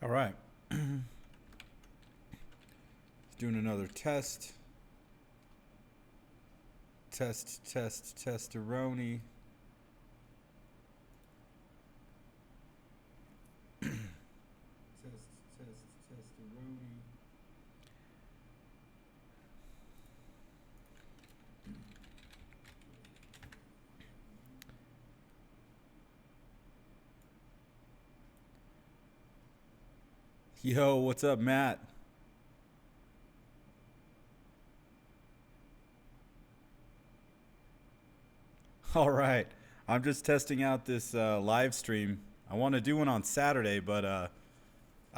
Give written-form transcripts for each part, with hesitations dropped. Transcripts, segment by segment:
All right. Doing another test. Testaroni. Testaroni. Yo, what's up, Matt? All right. I'm just testing out this live stream. I want to do one on Saturday, but I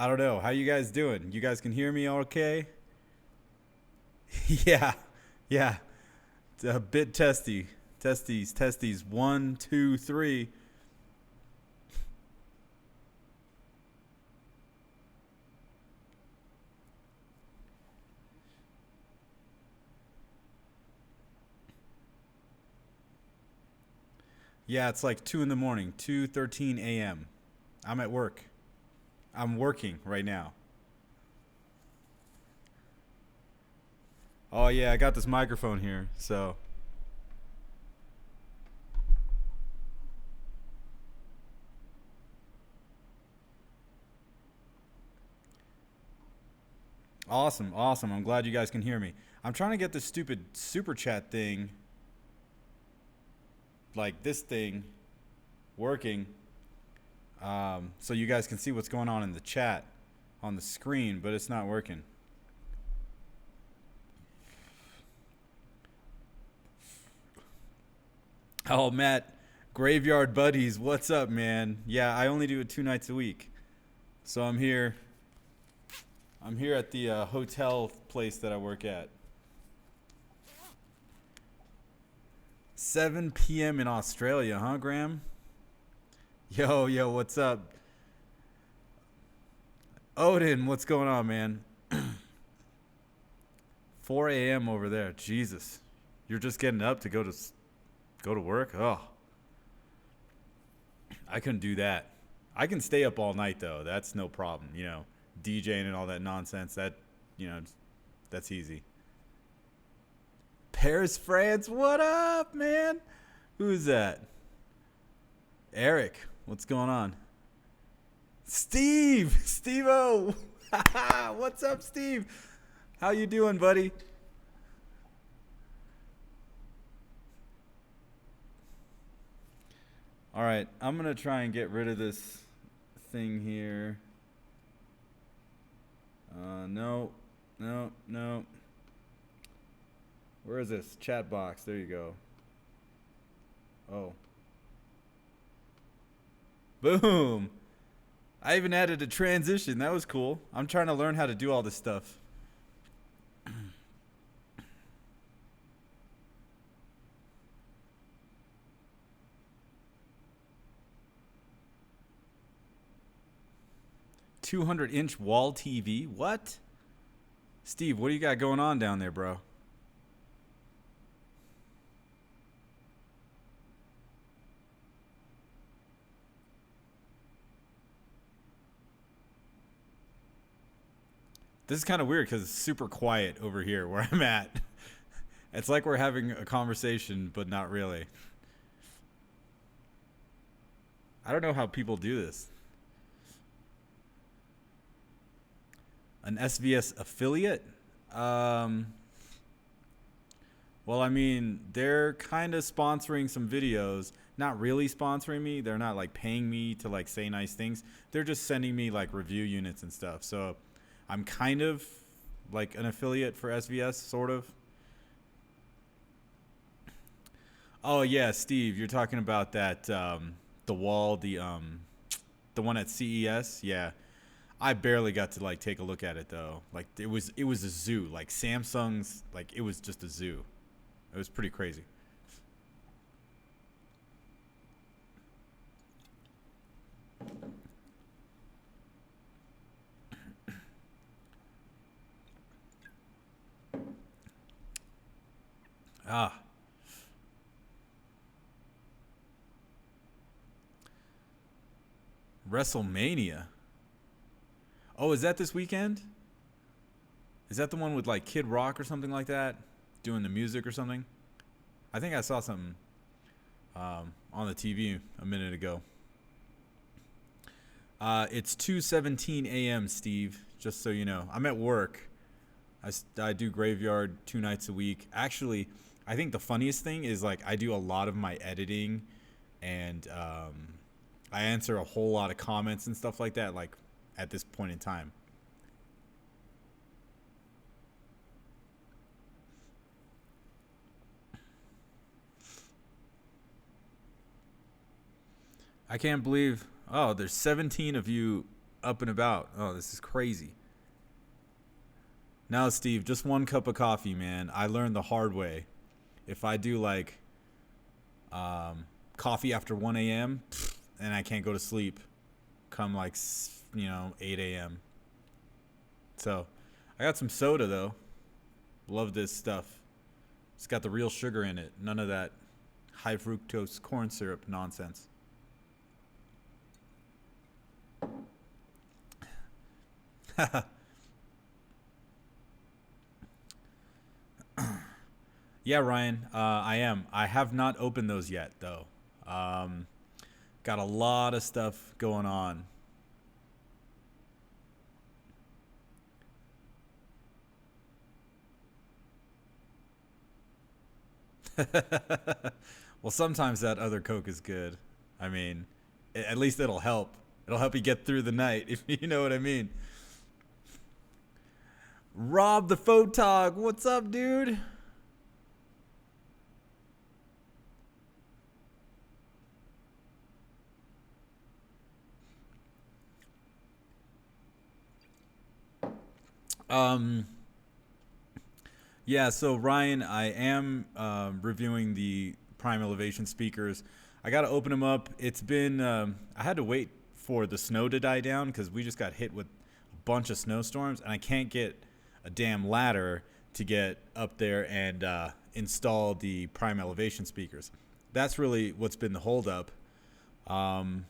don't know. How you guys doing? You guys can hear me okay? Yeah. Yeah. It's a bit testy. Testes. One, two, three. Yeah, it's like 2 in the morning, 2:13 a.m. I'm at work. I'm working right now. Oh yeah, I got this microphone here. So, awesome, awesome. I'm glad you guys can hear me. I'm trying to get this stupid super chat thing, like this thing, working, so you guys can see what's going on in the chat on the screen, but it's not working. Oh, Matt, Graveyard Buddies, what's up, man? Yeah, I only do it 2 nights a week, so I'm here. I'm here at the hotel place that I work at. 7 p.m. in Australia, huh, Graham? Yo, what's up? Odin, what's going on, man? 4 a.m. over there. Jesus. You're just getting up to go to work? Oh, I couldn't do that. I can stay up all night though. That's no problem, DJing and all that nonsense. You know, that's easy. Paris, France. What up, man? Who's that? Eric. What's going on? Steve-O. What's up, Steve? How you doing, buddy? All right, I'm gonna try and get rid of this thing here. No, no. Where is this chat box? There you go. Oh, boom! I even added a transition. That was cool. I'm trying to learn how to do all this stuff. 200-inch wall TV. What? Steve, what do you got going on down there, bro? This is kind of weird because it's super quiet over here where I'm at. It's like we're having a conversation, but not really. I don't know how people do this. An SVS affiliate? Um, well, I mean, they're kind of sponsoring some videos. Not really sponsoring me. They're not like paying me to like say nice things. They're just sending me like review units and stuff. So I'm kind of like an affiliate for SVS, sort of. Oh yeah, Steve, you're talking about that the wall, the one at CES. Yeah, I barely got to like take a look at it though. Like it was a zoo. Like Samsung's, like it was just a zoo. It was pretty crazy. Ah, WrestleMania. Oh, is that this weekend? Is that the one with like Kid Rock or something like that, doing the music or something? I think I saw something on the TV a minute ago. It's 2:17 a.m. Steve. Just so you know, I'm at work. I do graveyard 2 nights a week. Actually, I think the funniest thing is like I do a lot of my editing, and I answer a whole lot of comments and stuff like that. Like at this point in time. I can't believe. Oh, there's 17 of you up and about. Oh, this is crazy. Now, Steve, just one cup of coffee, man. I learned the hard way. If I do like coffee after 1 a.m. and I can't go to sleep, come like 8 a.m. So, I got some soda though. Love this stuff. It's got the real sugar in it. None of that high fructose corn syrup nonsense. Yeah, Ryan, I am. I have not opened those yet, though. Um, got a lot of stuff going on. Well, sometimes that other Coke is good. I mean, at least it'll help. It'll help you get through the night, if you know what I mean. Rob the Photog, what's up, dude? Um, yeah, so Ryan, I am reviewing the Prime Elevation speakers. I got to open them up. It's been, I had to wait for the snow to die down because we just got hit with a bunch of snowstorms, and I can't get a damn ladder to get up there and install the Prime Elevation speakers. That's really what's been the holdup. Um,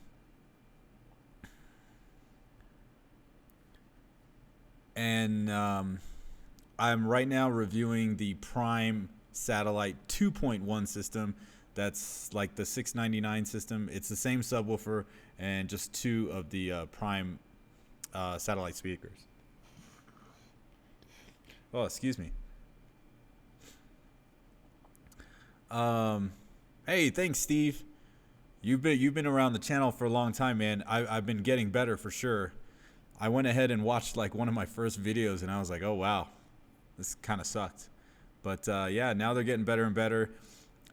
and I'm right now reviewing the Prime Satellite 2.1 system. That's like the 699 system. It's the same subwoofer and just two of the Prime satellite speakers. Oh, excuse me. Um, hey, thanks, Steve. You've been around the channel for a long time, man. I've been getting better for sure. I went ahead and watched like one of my first videos, and I was like, oh wow, this kind of sucked. But yeah, now they're getting better and better.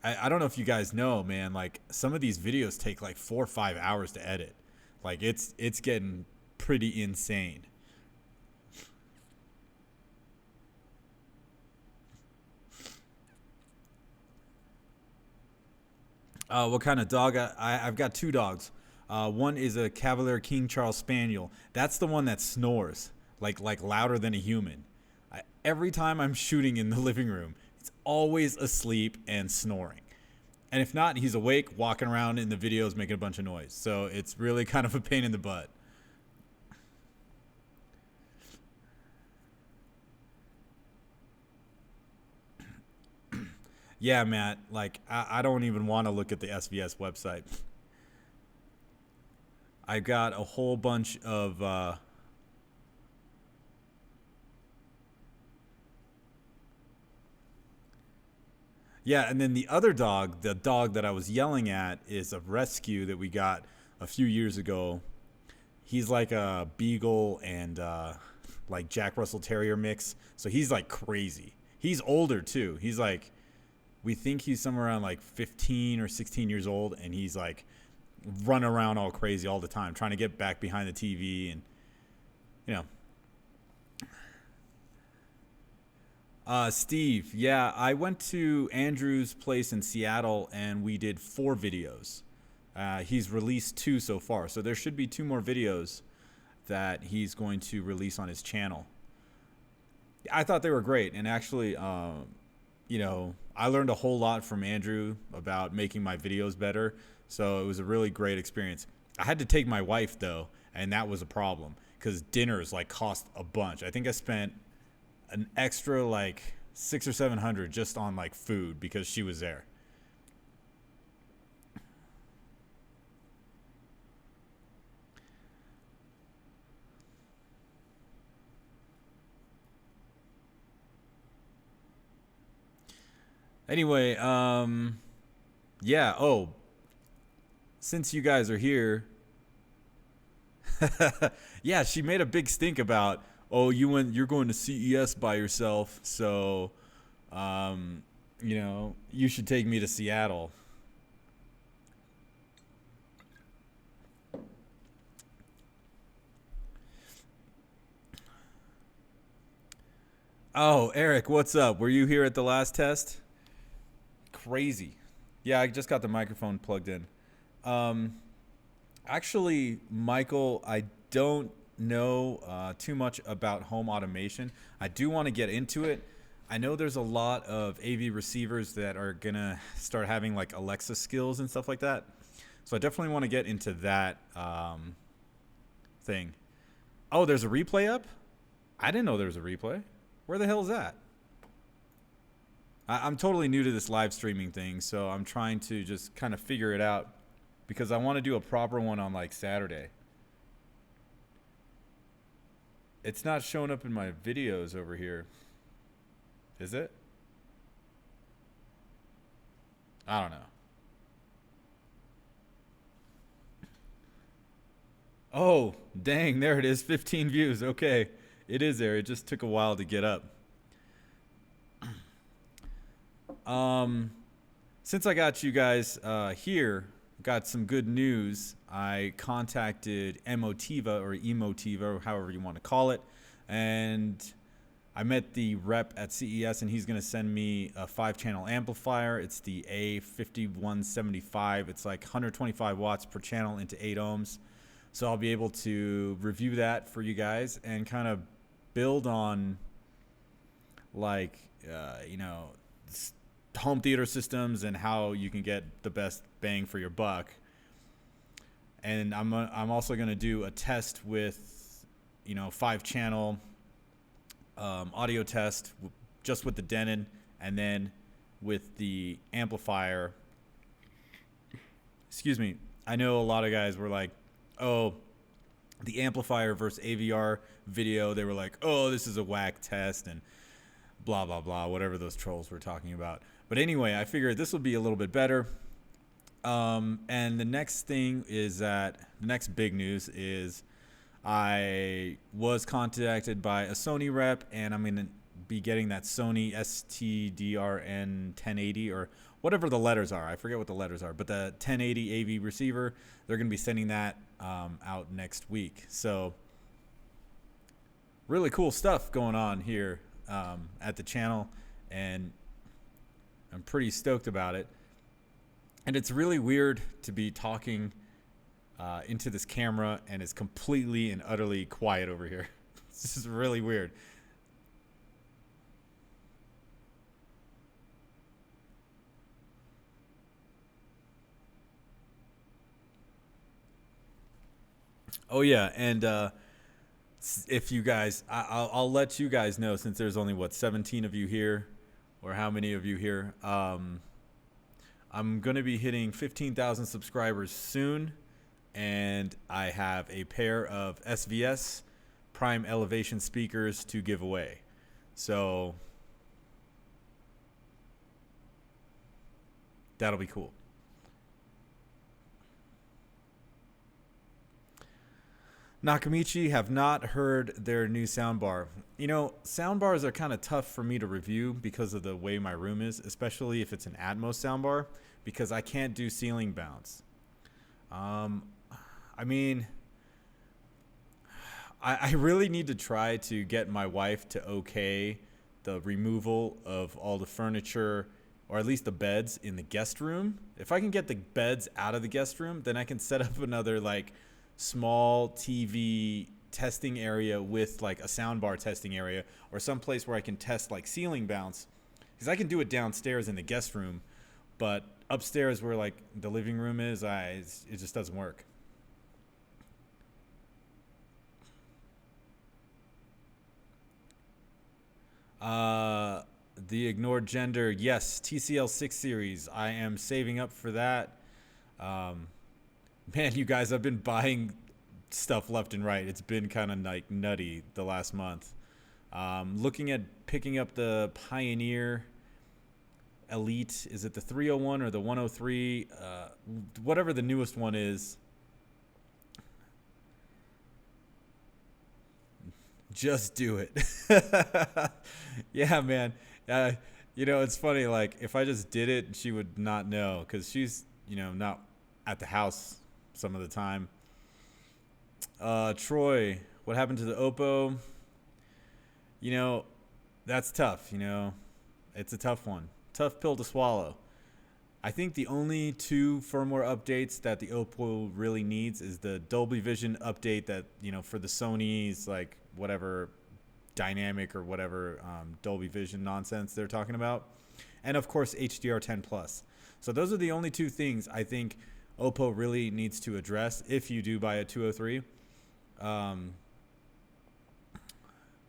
I don't know if you guys know, man. Like some of these videos take like 4 or 5 hours to edit. Like it's getting pretty insane. What kind of dog? I've got two dogs. One is a Cavalier King Charles Spaniel. That's the one that snores like louder than a human. Every time I'm shooting in the living room, it's always asleep and snoring. And if not, he's awake, walking around in the videos, making a bunch of noise. So it's really kind of a pain in the butt. Yeah, Matt. Like I don't even want to look at the SVS website. I got a whole bunch of yeah, and then the other dog, the dog that I was yelling at, is a rescue that we got a few years ago. He's like a beagle and like Jack Russell Terrier mix. So he's like crazy. He's older too. He's like, we think he's somewhere around like 15 or 16 years old, and he's like running around all crazy all the time, trying to get back behind the TV and you know. Steve, yeah, I went to Andrew's place in Seattle and we did 4 videos. He's released 2 so far, so there should be 2 more videos that he's going to release on his channel. I thought they were great, and actually, I learned a whole lot from Andrew about making my videos better, so it was a really great experience. I had to take my wife, though, and that was a problem because dinners like cost a bunch. I think I spent an extra like 600 or 700 just on like food because she was there. Anyway, yeah. Oh, since you guys are here, yeah, she made a big stink about, oh, you're going to CES by yourself, so um, you should take me to Seattle. Oh, Eric, what's up? Were you here at the last test? Crazy. Yeah, I just got the microphone plugged in. Um, Actually, Michael, I don't know too much about home automation. I do want to get into it. I know there's a lot of AV receivers that are gonna start having like Alexa skills and stuff like that. So I definitely want to get into that thing. Oh, there's a replay up? I didn't know there was a replay. Where the hell is that? I'm totally new to this live streaming thing, so I'm trying to just kind of figure it out because I want to do a proper one on like Saturday. It's not showing up in my videos over here. Is it? I don't know. Oh, dang, there it is. 15 views. Okay. It is there. It just took a while to get up. Um, since I got you guys here, got some good news. I contacted Emotiva or Emotiva, or however you want to call it, and I met the rep at CES, and he's going to send me a 5-channel amplifier. It's the A5175. It's like 125 watts per channel into 8 ohms. So I'll be able to review that for you guys and kind of build on like home theater systems and how you can get the best bang for your buck. And I'm also going to do a test with 5-channel audio test just with the Denon, and then with the amplifier. Excuse me. I know a lot of guys were like, oh, the amplifier versus AVR video, they were like, oh, this is a whack test and blah blah blah, whatever those trolls were talking about. But anyway, I figured this will be a little bit better. And the next thing is that the next big news is I was contacted by a Sony rep, and I'm going to be getting that Sony STDRN 1080 or whatever the letters are. I forget what the letters are, but the 1080 AV receiver, they're going to be sending that out next week. So really cool stuff going on here at the channel, and I'm pretty stoked about it. And it's really weird to be talking into this camera and it's completely and utterly quiet over here. This is really weird. Oh yeah, and if you guys, I'll let you guys know, since there's only 17 of you here, or how many of you here. I'm gonna be hitting 15,000 subscribers soon, and I have a pair of SVS Prime Elevation speakers to give away. So that'll be cool. Nakamichi, have not heard their new soundbar. Soundbars are kind of tough for me to review because of the way my room is, especially if it's an Atmos soundbar, because I can't do ceiling bounce. I mean, I really need to try to get my wife to okay the removal of all the furniture, or at least the beds in the guest room. If I can get the beds out of the guest room, then I can set up another like small TV testing area with like a soundbar testing area, or some place where I can test like ceiling bounce, because I can do it downstairs in the guest room, but upstairs where like the living room is, it just doesn't work. Uh, the ignored gender. Yes, TCL 6 series. I am saving up for that. Um, Man, you guys, I've been buying stuff left and right. It's been kind of like nutty the last month. Looking at picking up the Pioneer Elite. Is it the 301 or the 103? Whatever the newest one is. Just do it. Yeah, man. Uh, it's funny. Like, if I just did it, she would not know because she's, not at the house some of the time. Troy, what happened to the Oppo? You know, that's tough. It's a tough one. Tough pill to swallow. I think the only two firmware updates that the Oppo really needs is the Dolby Vision update that, for the Sony's, like, whatever dynamic or whatever Dolby Vision nonsense they're talking about. And of course, HDR10 Plus. So those are the only two things I think Oppo really needs to address if you do buy a 203. Um,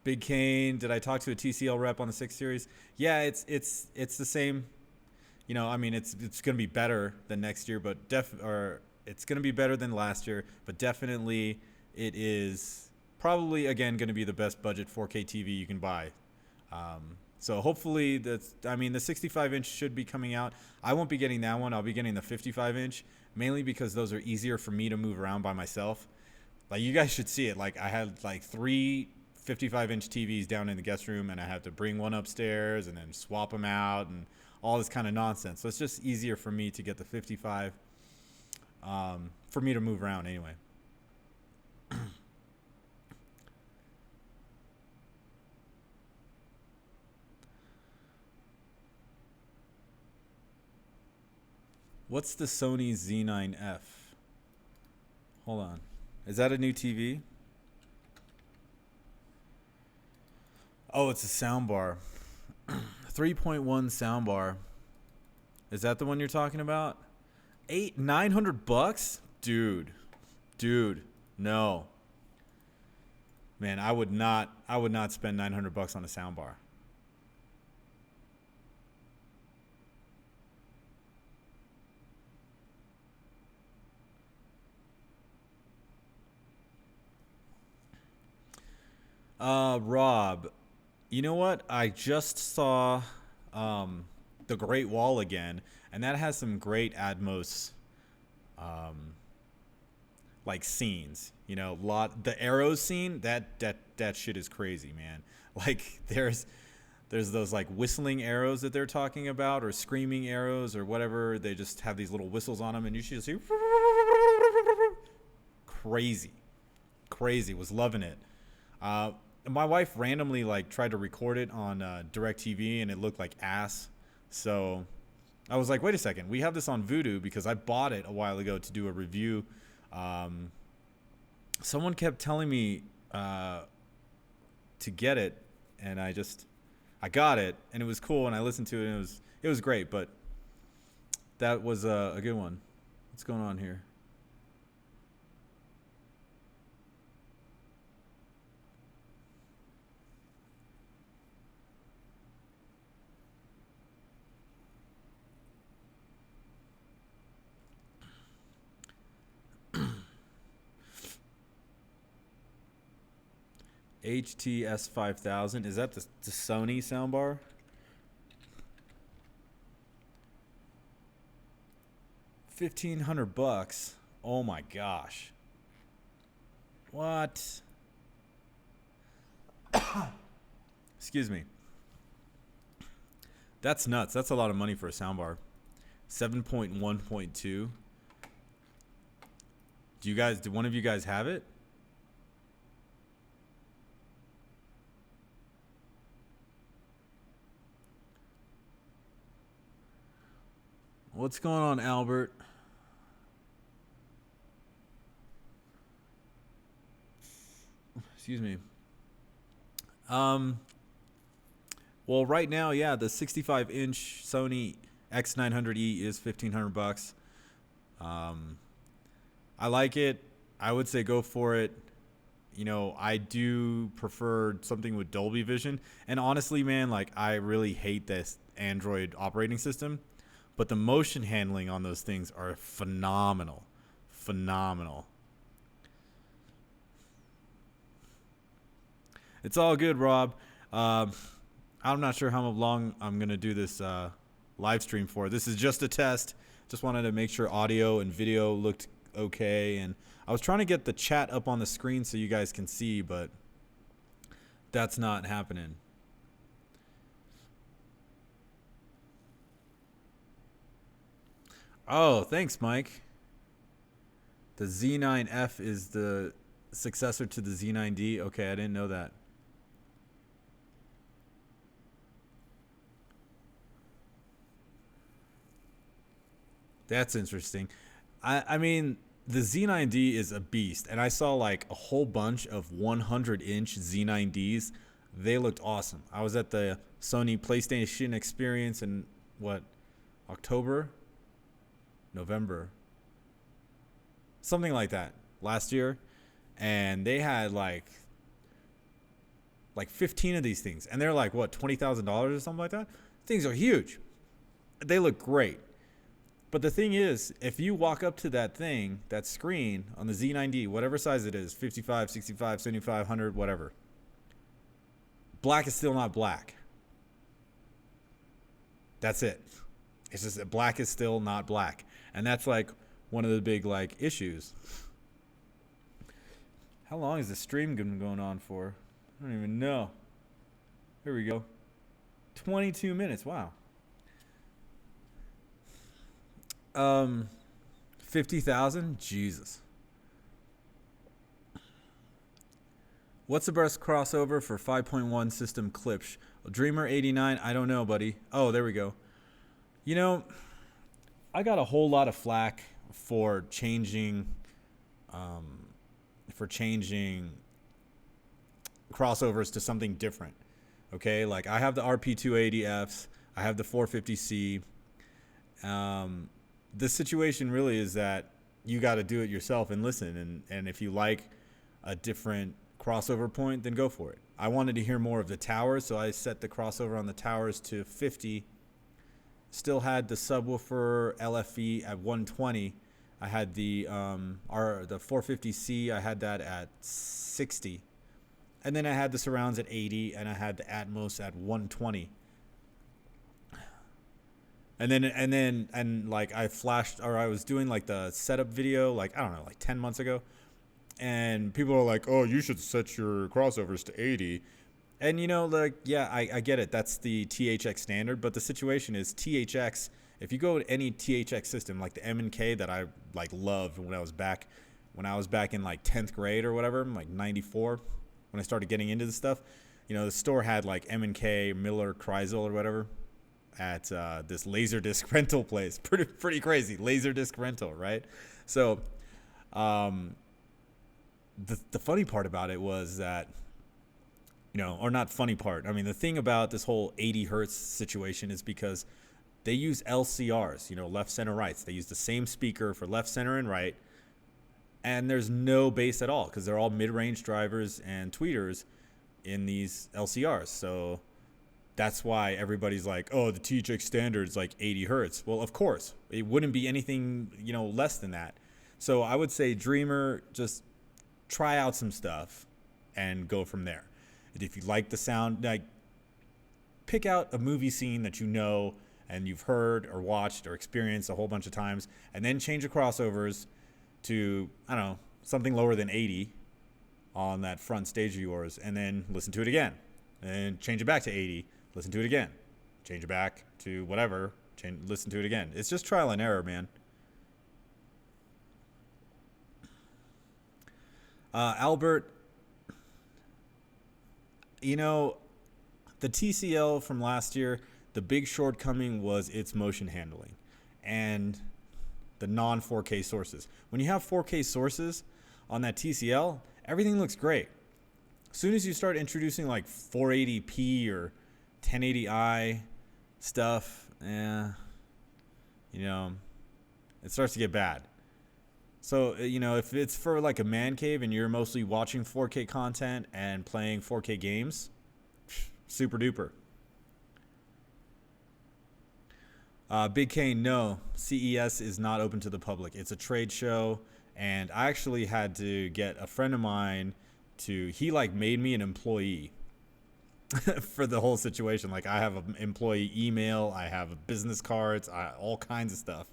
Big Kane, did I talk to a TCL rep on the 6 series? Yeah, it's the same. I mean, it's going to be better than next year, but it's going to be better than last year, but definitely it is probably again going to be the best budget 4K TV you can buy. So hopefully the 65-inch should be coming out. I won't be getting that one. I'll be getting the 55-inch mainly because those are easier for me to move around by myself. Like, you guys should see it. Like, I had like 3 55-inch TVs down in the guest room, and I had to bring one upstairs and then swap them out and all this kind of nonsense. So it's just easier for me to get the 55 for me to move around anyway. What's the Sony Z9F? Hold on. Is that a new TV? Oh, it's a soundbar. 3.1 soundbar. Is that the one you're talking about? 900 bucks? Dude, no. Man, I would not spend 900 bucks on a soundbar. Rob, you know what? I just saw The Great Wall again, and that has some great Atmos um, like scenes. The arrows scene, that shit is crazy, man. Like, there's those like whistling arrows that they're talking about, or screaming arrows, or whatever. They just have these little whistles on them, and you should just hear crazy, crazy. Was loving it. My wife randomly like tried to record it on DirecTV, and it looked like ass. So I was like, wait a second, we have this on Vudu because I bought it a while ago to do a review. Someone kept telling me to get it, and I got it, and it was cool, and I listened to it, and it was great. But that was a good one. What's going on here? HTS 5000. Is that the Sony soundbar? 1,500 bucks. Oh my gosh. What? Excuse me. That's nuts. That's a lot of money for a soundbar. 7.1.2. Do one of you guys have it? What's going on, Albert? Excuse me. Um, well, right now, yeah, the 65-inch Sony X900E is 1,500 bucks. Um, I like it. I would say go for it. I do prefer something with Dolby Vision. And honestly, man, like I really hate this Android operating system, but the motion handling on those things are phenomenal. Phenomenal. It's all good, Rob. Um, I'm not sure how long I'm going to do this live stream for. This is just a test. Just wanted to make sure audio and video looked okay. And I was trying to get the chat up on the screen so you guys can see, but that's not happening. Oh, thanks, Mike. The Z9F is the successor to the Z9D. Okay, I didn't know that. That's interesting. I mean, the Z9D is a beast, and I saw like a whole bunch of 100-inch Z9Ds. They looked awesome. I was at the Sony PlayStation Experience in what, October, November, something like that last year, and they had like 15 of these things, and they're like what, $20,000 or something like that. Things are huge. They look great. But the thing is, if you walk up to that thing, that screen on the Z9D, whatever size it is, 55, 65, 75, 100, whatever, black is still not black. That's it. It's just that black is still not black. And that's like one of the big like issues. How long has the stream been going on for? I don't even know. Here we go. 22 minutes. Wow. 50,000? Jesus. What's the best crossover for 5.1 system Klipsch? Dreamer 89? I don't know, buddy. Oh, there we go. I got a whole lot of flack for changing crossovers to something different. Okay, like I have the RP280Fs, I have the 450C. The situation really is that you got to do it yourself and listen, and if you like a different crossover point, then go for it. I wanted to hear more of the towers, so I set the crossover on the towers to 50. Still had the subwoofer LFE at 120. I had the 450C, I had that at 60. And then I had the surrounds at 80, and I had the Atmos at 120. And like I flashed, or I was doing like the setup video, like I don't know, like 10 months ago, and people are like, "Oh, you should set your crossovers to 80." And like, yeah, I get it. That's the THX standard, but the situation is THX. If you go to any THX system, like the M&K that I like loved when I was back in like 10th grade or whatever, like 94, when I started getting into this stuff, the store had like M&K, Miller, Kreisel or whatever at this Laserdisc rental place. Pretty crazy. Laserdisc rental, right? So the funny part about it was that, or not funny part. I mean, the thing about this whole 80 hertz situation is because they use LCRs, left, center, rights. They use the same speaker for left, center, and right. And there's no bass at all because they're all mid-range drivers and tweeters in these LCRs. So that's why everybody's like, oh, the THX standard's like 80 hertz. Well, of course. It wouldn't be anything, less than that. So I would say Dreamer, just try out some stuff and go from there. And if you like the sound, like pick out a movie scene that and you've heard or watched or experienced a whole bunch of times, and then change the crossovers to, I don't know, something lower than 80 on that front stage of yours, and then listen to it again. And change it back to 80, listen to it again. Change it back to whatever, listen to it again. It's just trial and error, man. Albert, the TCL from last year, the big shortcoming was its motion handling and the non 4K sources. When you have 4K sources on that TCL, everything looks great. As soon as you start introducing like 480p or 1080i stuff, it starts to get bad. So, if it's for like a man cave and you're mostly watching 4K content and playing 4K games, super duper. Big Kane, no. CES is not open to the public. It's a trade show, and I actually had to get a friend of mine he like made me an employee for the whole situation. Like, I have an employee email, I have business cards, all kinds of stuff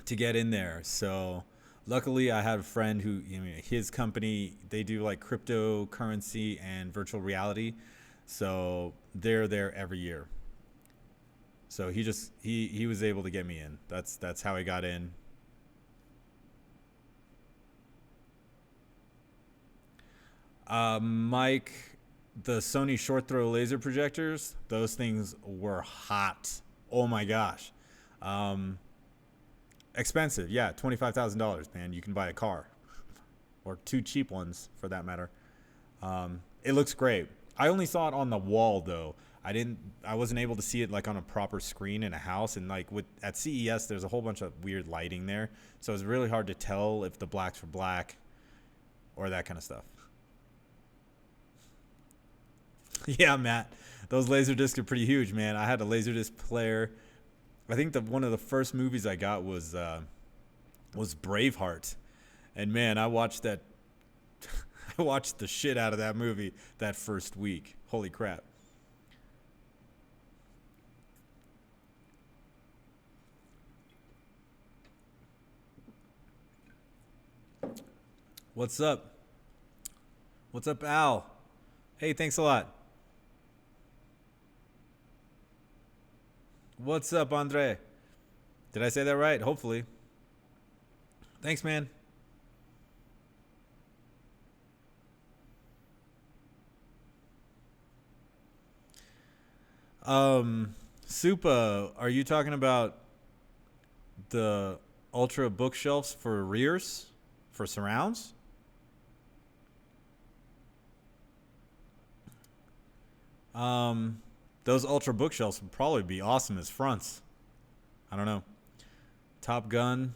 to get in there. So luckily I had a friend who, his company, they do like cryptocurrency and virtual reality. So they're there every year. So he was able to get me in. That's how I got in. Mike, the Sony short throw laser projectors, those things were hot. Oh my gosh. Um, Expensive, yeah, $25,000, man. You can buy a car or two cheap ones for that matter. It looks great. I only saw it on the wall though. I wasn't able to see it like on a proper screen in a house, and like with at CES there's a whole bunch of weird lighting there. So it's really hard to tell if the blacks were black or that kind of stuff. Yeah, Matt. Those laser discs are pretty huge, man. I had a laser disc player. I think one of the first movies I got was Braveheart. And man, I watched that I watched the shit out of that movie that first week. Holy crap. What's up? What's up, Al? Hey, thanks a lot. What's up, Andre? Did I say that right? Hopefully. Thanks, man. Supa, are you talking about the ultra bookshelves for rears, for surrounds? Um, those ultra bookshelves would probably be awesome as fronts. I don't know. Top Gun.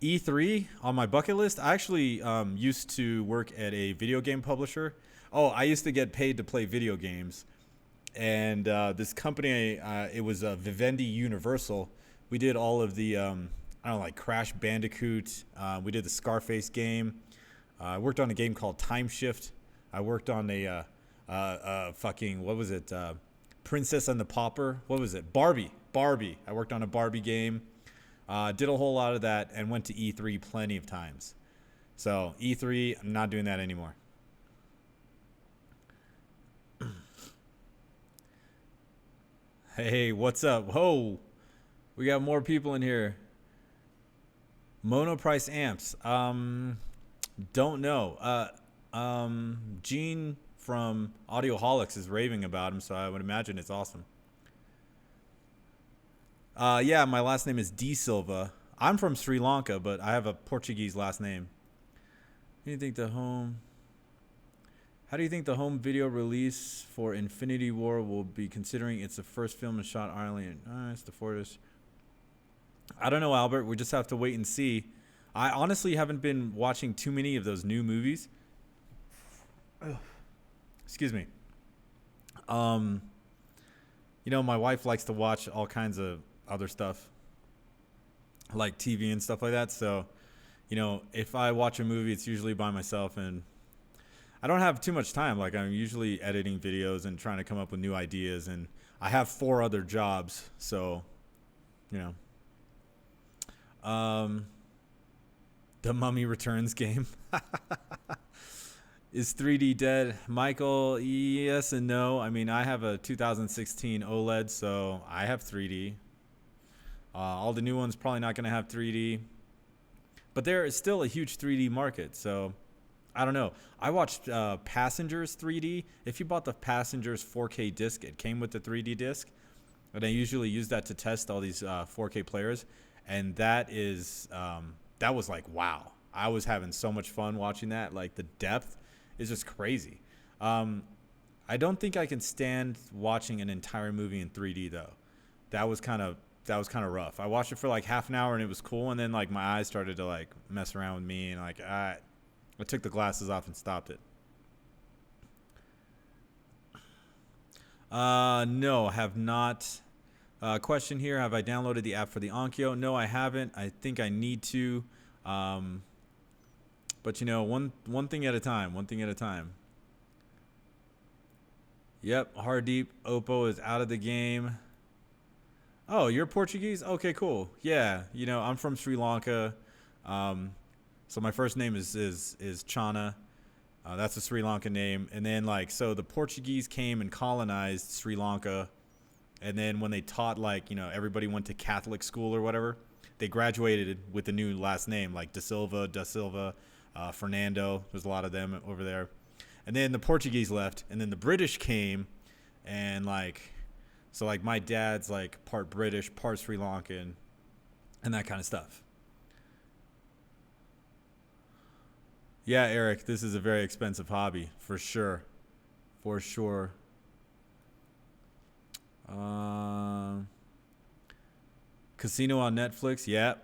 E3 on my bucket list. I actually used to work at a video game publisher. Oh, I used to get paid to play video games. And this company, it was Vivendi Universal. We did all of the, I don't know, like Crash Bandicoot. We did the Scarface game. I worked on a game called Time Shift. I worked on fucking, what was it? Princess and the Pauper. What was it? Barbie. Barbie. I worked on a Barbie game. Did a whole lot of that and went to E3 plenty of times. So E3, I'm not doing that anymore. Hey, what's up? Whoa, we got more people in here. Monoprice amps. Don't know. Gene from Audioholics is raving about him, so I would imagine it's awesome. Yeah, my last name is D Silva. I'm from Sri Lanka, but I have a Portuguese last name. How do you think the home? How do you think the home video release for Infinity War will be, considering it's the first film and shot Ireland? It's the Fortis. I don't know, Albert. We just have to wait and see. I honestly haven't been watching too many of those new movies. Excuse me. Um, my wife likes to watch all kinds of other stuff, like TV and stuff like that. So, if I watch a movie, it's usually by myself, and I don't have too much time. Like, I'm usually editing videos and trying to come up with new ideas, and I have 4 other jobs, so, you know. The Mummy Returns game. Is 3D dead? Michael, yes and no. I mean, I have a 2016 OLED, so I have 3D. All the new ones probably not going to have 3D. But there is still a huge 3D market, so I don't know. I watched Passengers 3D. If you bought the Passengers 4K disc, it came with the 3D disc. And I usually use that to test all these 4K players. And that was like, wow. I was having so much fun watching that. Like, the depth is just crazy. I don't think I can stand watching an entire movie in 3D, though. That was kind of that was kind of rough. I watched it for like half an hour and it was cool, and then like my eyes started to like mess around with me, and like I took the glasses off and stopped it. No, I have not. Question here: have I downloaded the app for the Onkyo? No, I haven't. I think I need to. Um, but you know, one thing at a time. One thing at a time. Yep, Hard Deep Oppo is out of the game. Oh, you're Portuguese? Okay, cool. Yeah, you know, I'm from Sri Lanka. Um, so my first name is Chana. That's a Sri Lankan name. And then like so the Portuguese came and colonized Sri Lanka, and then when they taught like, you know, everybody went to Catholic school or whatever, they graduated with the new last name like Da Silva, Fernando. There's a lot of them over there. And then the Portuguese left, and then the British came, and like so like my dad's like part British, part Sri Lankan, and that kind of stuff. Yeah, Eric, this is a very expensive hobby for sure, for sure. Um, Casino on Netflix. Yeah.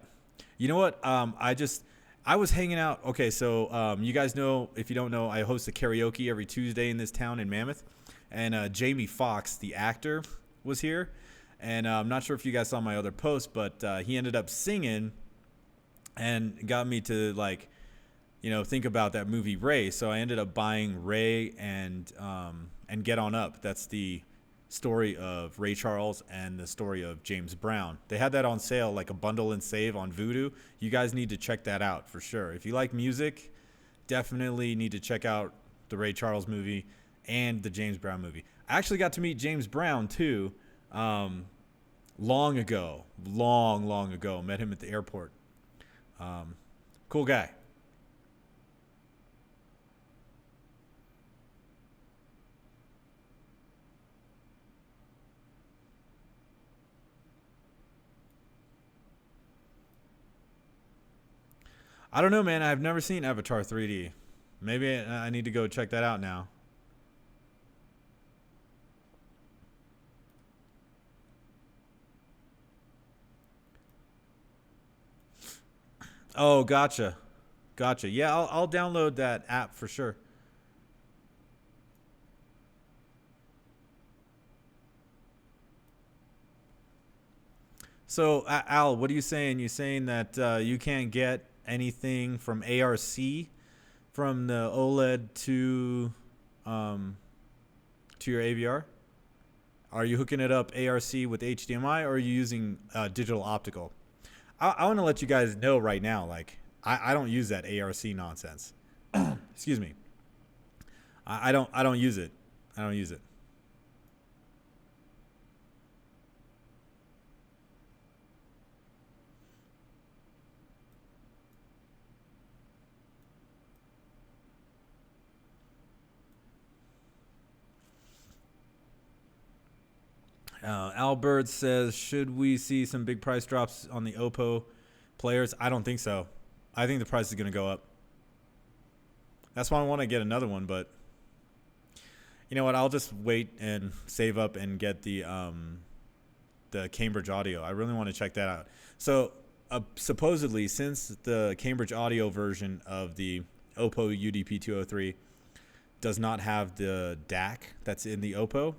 You know what? I was hanging out. Okay, so you guys know, if you don't know, I host a karaoke every Tuesday in this town in Mammoth, and Jamie Foxx, the actor, was here, and I'm not sure if you guys saw my other post, but he ended up singing and got me to like, you know, think about that movie Ray. So I ended up buying Ray and Get On Up. That's the story of Ray Charles and the story of James Brown. They had that on sale, like a bundle and save on Vudu. You guys need to check that out for sure. If you like music, definitely need to check out the Ray Charles movie and the James Brown movie. I actually got to meet James Brown too, long ago, long ago. Met him at the airport. Cool guy. I don't know, man. I've never seen Avatar 3D. Maybe I need to go check that out now. Oh, gotcha. Gotcha. Yeah, I'll download that app for sure. So, Al, what are you saying? You saying that you can't get anything from ARC from the OLED um, to your AVR? Are you hooking it up ARC with HDMI, or are you using digital optical? I want to let you guys know right now, like I don't use that ARC nonsense. Excuse me. I don't use it. I don't use it. Albert says, should we see some big price drops on the Oppo players? I don't think so. I think the price is going to go up. That's why I want to get another one, but you know what? I'll just wait and save up and get the Cambridge Audio. I really want to check that out. So supposedly, since the Cambridge Audio version of the Oppo UDP 203 does not have the DAC that's in the Oppo,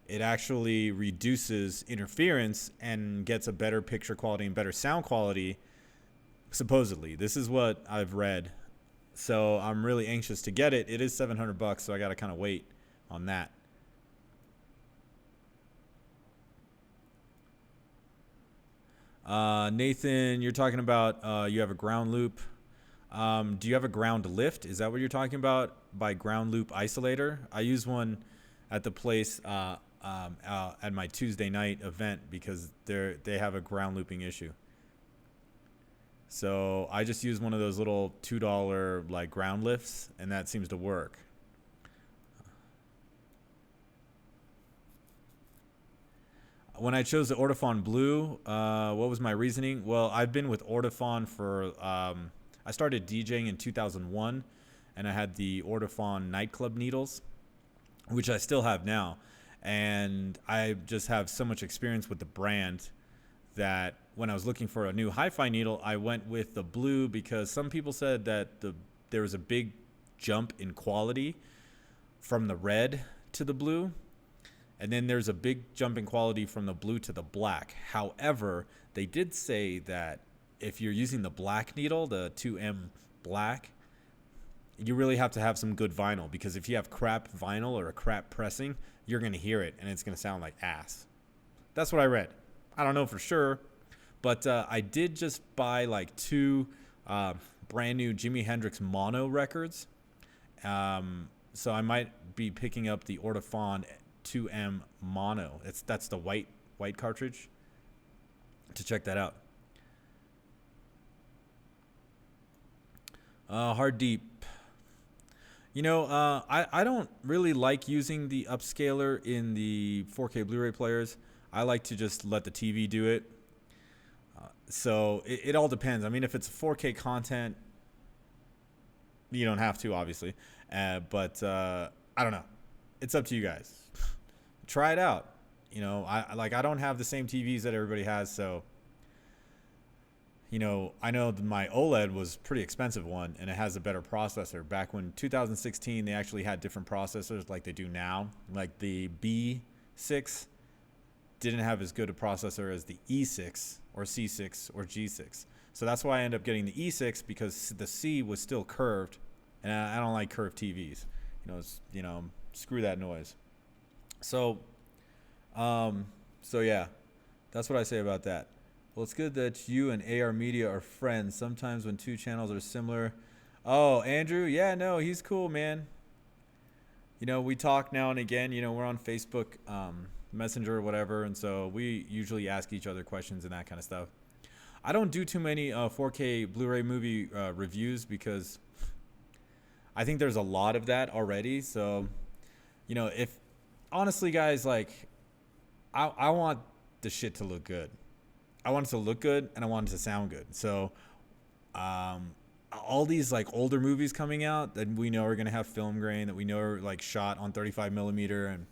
it actually reduces interference and gets a better picture quality and better sound quality. Supposedly, this is what I've read. So I'm really anxious to get it. It is $700, so I got to kind of wait on that. Nathan, you're talking about you have a ground loop. Do you have a ground lift? Is that what you're talking about by ground loop isolator? I use one at the place at my Tuesday night event because they have a ground looping issue. So I just use one of those little $2 like ground lifts, and that seems to work. When I chose the Ortofon Blue, what was my reasoning? Well, I've been with Ortofon for I started DJing in 2001, and I had the Ortofon nightclub needles, which I still have now, and I just have so much experience with the brand that when I was looking for a new hi-fi needle, I went with the blue because some people said that there was a big jump in quality from the red to the blue, and then there's a big jump in quality from the blue to the black. However, they did say that if you're using the black needle, the 2M black, you really have to have some good vinyl, because if you have crap vinyl or a crap pressing, you're going to hear it and it's going to sound like ass. That's what I read. I don't know for sure, but I did just buy like 2 brand new Jimi Hendrix mono records. So I might be picking up the Ortofon 2M mono. That's the white cartridge, to check that out. Hard Deep. You know, I don't really like using the upscaler in the 4K Blu-ray players. I like to just let the TV do it. So it all depends. I mean, if it's 4K content, you don't have to, obviously. But I don't know. It's up to you guys. Try it out. You know, I don't have the same TVs that everybody has, so you know, I know my OLED was a pretty expensive one, and it has a better processor. Back when 2016, they actually had different processors like they do now. Like the B6 didn't have as good a processor as the E6 or C6 or G6. So that's why I ended up getting the E6, because the C was still curved, and I don't like curved TVs. Screw that noise. So yeah, that's what I say about that. Well, it's good that you and AR Media are friends. Sometimes when 2 channels are similar. Oh, Andrew? Yeah, no, he's cool, man. You know, we talk now and again. You know, we're on Facebook Messenger or whatever, and so we usually ask each other questions and that kind of stuff. I don't do too many 4K Blu-ray movie reviews, because I think there's a lot of that already. So, you know, if honestly, guys, like, I want the shit to look good. I want it to look good, and I want it to sound good. So, all these like older movies coming out that we know are going to have film grain, that we know are like shot on 35 millimeter, and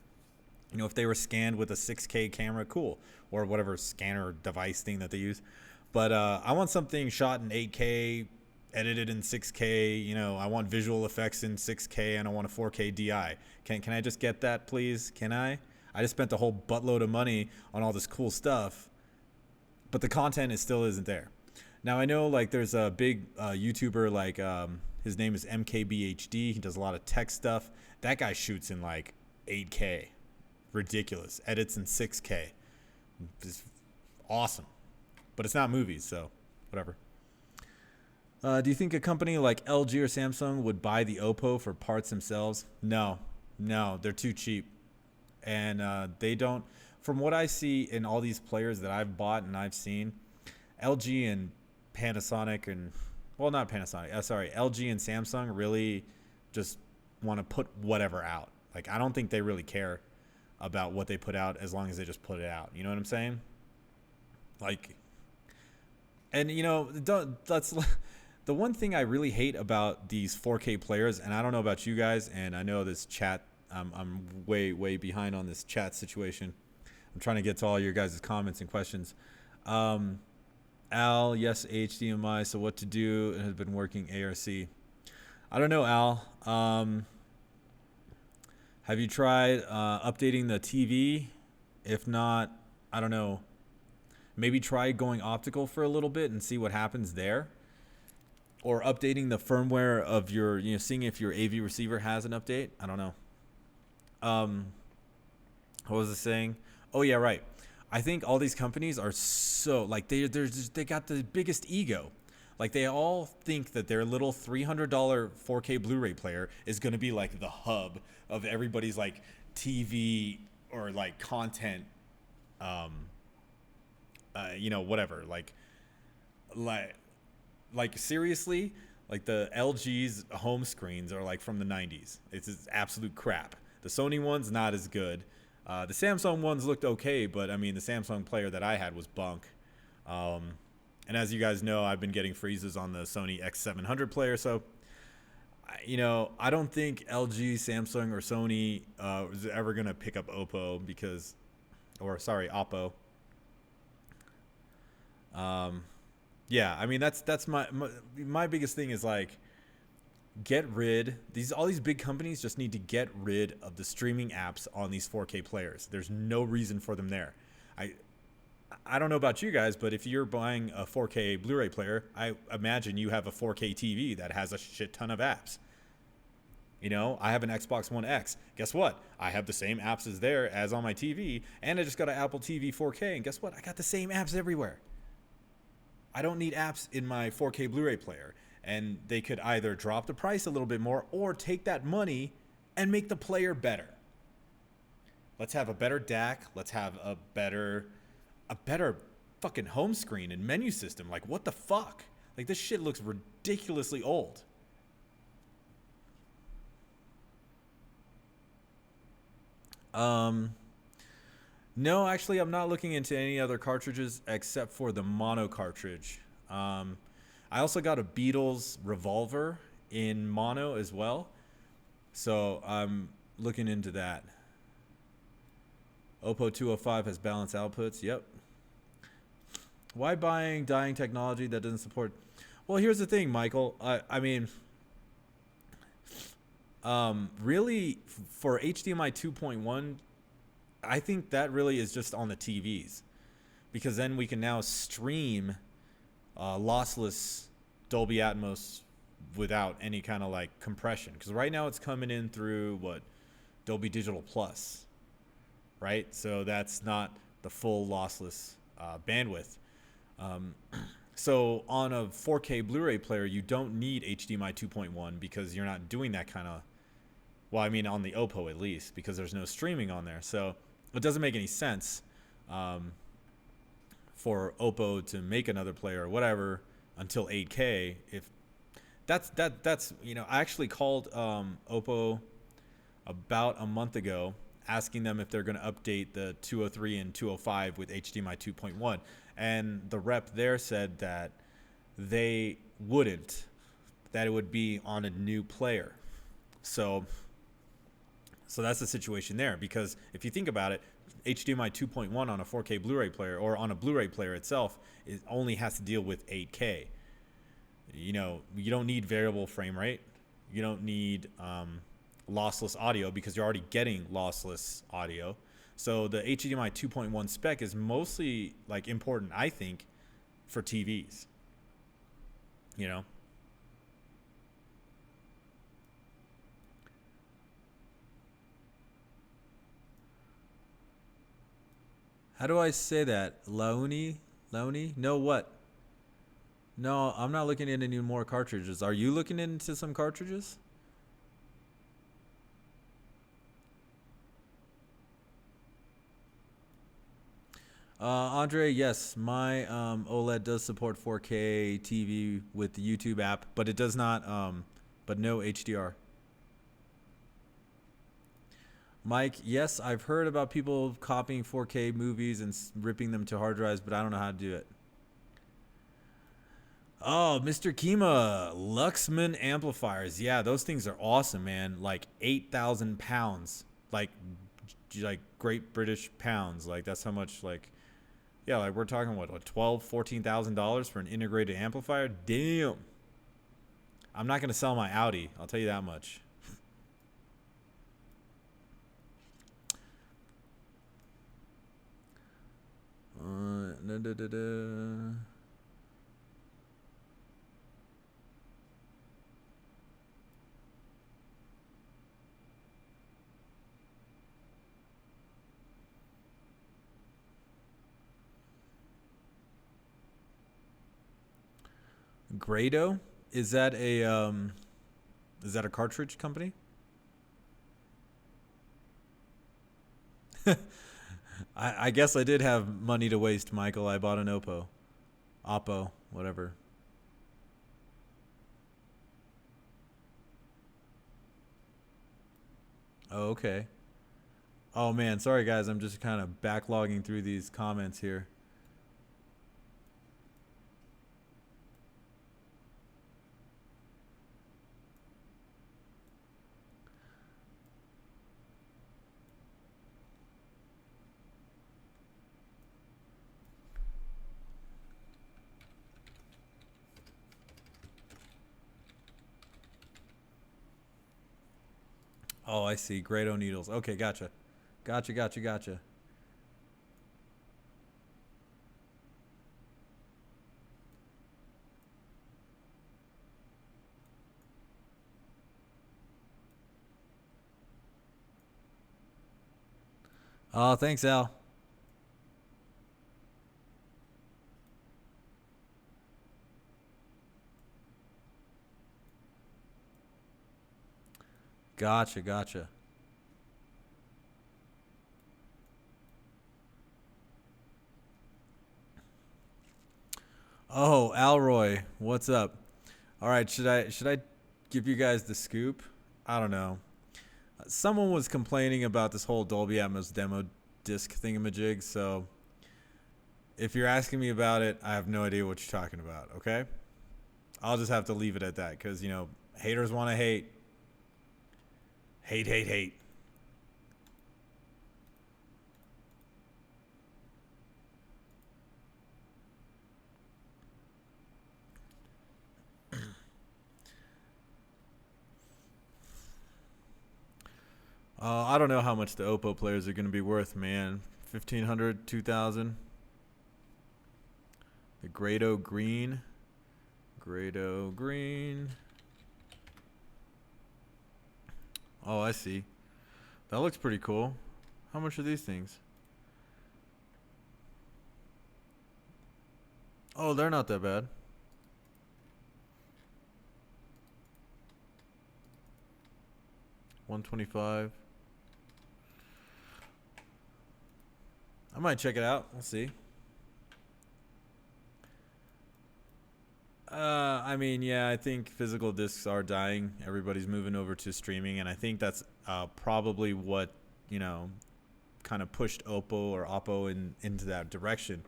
you know, if they were scanned with a 6K camera, cool, or whatever scanner device thing that they use. But I want something shot in 8K, edited in 6K. You know, I want visual effects in 6K, and I want a 4K DI. Can I just get that, please? Can I? I just spent a whole buttload of money on all this cool stuff, but the content still isn't there. Now, I know like there's a big YouTuber, like his name is MKBHD. He does a lot of tech stuff. That guy shoots in like 8K. Ridiculous. Edits in 6K. It's awesome. But it's not movies, so whatever. Do you think a company like LG or Samsung would buy the Oppo for parts themselves? No, they're too cheap. And they don't, from what I see in all these players that I've bought and I've seen, LG and Panasonic and, well, not Panasonic, LG and Samsung really just want to put whatever out. Like, I don't think they really care about what they put out as long as they just put it out. You know what I'm saying? Like, and you know, that's the one thing I really hate about these 4K players, and I don't know about you guys, and I know this chat, I'm way behind on this chat situation. I'm trying to get to all your guys' comments and questions. Al, yes, HDMI, so what to do? It has been working ARC. I don't know, Al. Have you tried updating the TV? If not, I don't know. Maybe try going optical for a little bit and see what happens there. Or updating the firmware of your, you know, seeing if your AV receiver has an update. I don't know. What was I saying? Oh yeah, right. I think all these companies are so like they got the biggest ego. Like they all think that their little $300 4K Blu-ray player is going to be like the hub of everybody's like TV or like content, you know, whatever. Like seriously, like the LG's home screens are like from the 90s. It's absolute crap. The Sony one's not as good. The Samsung ones looked okay, but I mean, the Samsung player that I had was bunk. And as you guys know, I've been getting freezes on the Sony X700 player. So, you know, I don't think LG, Samsung, or Sony is ever going to pick up Oppo Um, yeah, I mean that's my biggest thing is like get rid these all these big companies just need to get rid of the streaming apps on these 4K players. There's no reason for them there. I I don't know about you guys, but if you're buying a 4K Blu-ray player, I imagine you have a 4K TV that has a shit ton of apps. You know, I have an Xbox One X. Guess what? I have the same apps as there as on my TV, and I just got an Apple TV 4K, and guess what? I got the same apps everywhere. I don't need apps in my 4K Blu-ray player, and they could either drop the price a little bit more or take that money and make the player better. Let's have a better DAC. Let's have a better fucking home screen and menu system. Like what the fuck? Like this shit looks ridiculously old. Um, no, actually, I'm not looking into any other cartridges except for the mono cartridge. Um, I also got a Beatles revolver in mono as well, so I'm looking into that. Oppo 205 has balanced outputs. Yep. Why buying dying technology that doesn't support? Well, here's the thing, Michael. I mean, really, for HDMI 2.1, I think that really is just on the TVs, because then we can now stream lossless Dolby Atmos without any kind of like compression. Because right now it's coming in through what, Dolby Digital Plus, right? So that's not the full lossless bandwidth. Um, so on a 4K Blu-ray player, you don't need HDMI 2.1 because you're not doing that kind of. Well, I mean on the Oppo at least, because there's no streaming on there. So it doesn't make any sense for Oppo to make another player or whatever until 8K. If that's I actually called Oppo about a month ago asking them if they're going to update the 203 and 205 with HDMI 2.1, and the rep there said that they wouldn't, that it would be on a new player. So that's the situation there, because if you think about it, HDMI 2.1 on a 4K Blu-ray player or on a Blu-ray player itself, it only has to deal with 8K. You know, you don't need variable frame rate. You don't need lossless audio because you're already getting lossless audio. So the HDMI 2.1 spec is mostly like important, I think, for TVs. You know. How do I say that? Launi? Launi? No, what? No, I'm not looking into any more cartridges. Are you looking into some cartridges? Andre, yes, my OLED does support 4K TV with the YouTube app, but it does not, but no HDR. Mike, yes, I've heard about people copying 4K movies and ripping them to hard drives, but I don't know how to do it. Oh, Mr. Kima, Luxman amplifiers. Yeah, those things are awesome, man. Like 8,000 pounds. Like Great British pounds. Like that's how much like yeah, like we're talking what 12, $14,000 for an integrated amplifier? Damn. I'm not gonna sell my Audi, I'll tell you that much. Da, da, da, da. Grado? Is that a cartridge company? I guess I did have money to waste, Michael. I bought an Oppo, whatever. Oh, okay. Oh man, sorry guys. I'm just kind of backlogging through these comments here. Oh, I see. Grado needles. Okay, gotcha. Gotcha, gotcha, gotcha. Oh, thanks, Al. Gotcha, gotcha. Oh, Alroy, what's up? All right, should I give you guys the scoop? I don't know. Someone was complaining about this whole Dolby Atmos demo disc thingamajig, so if you're asking me about it, I have no idea what you're talking about, okay? I'll just have to leave it at that because, haters want to hate. Hate, hate, hate. I don't know how much the Oppo players are going to be worth, man. 1,500, 2,000. The Grado Green. Grado Green. Oh, I see. That looks pretty cool. How much are these things? Oh, they're not that bad. $125. I might check it out. We'll see. I mean, yeah, I think physical discs are dying. Everybody's moving over to streaming, and I think that's probably what kind of pushed Oppo into that direction.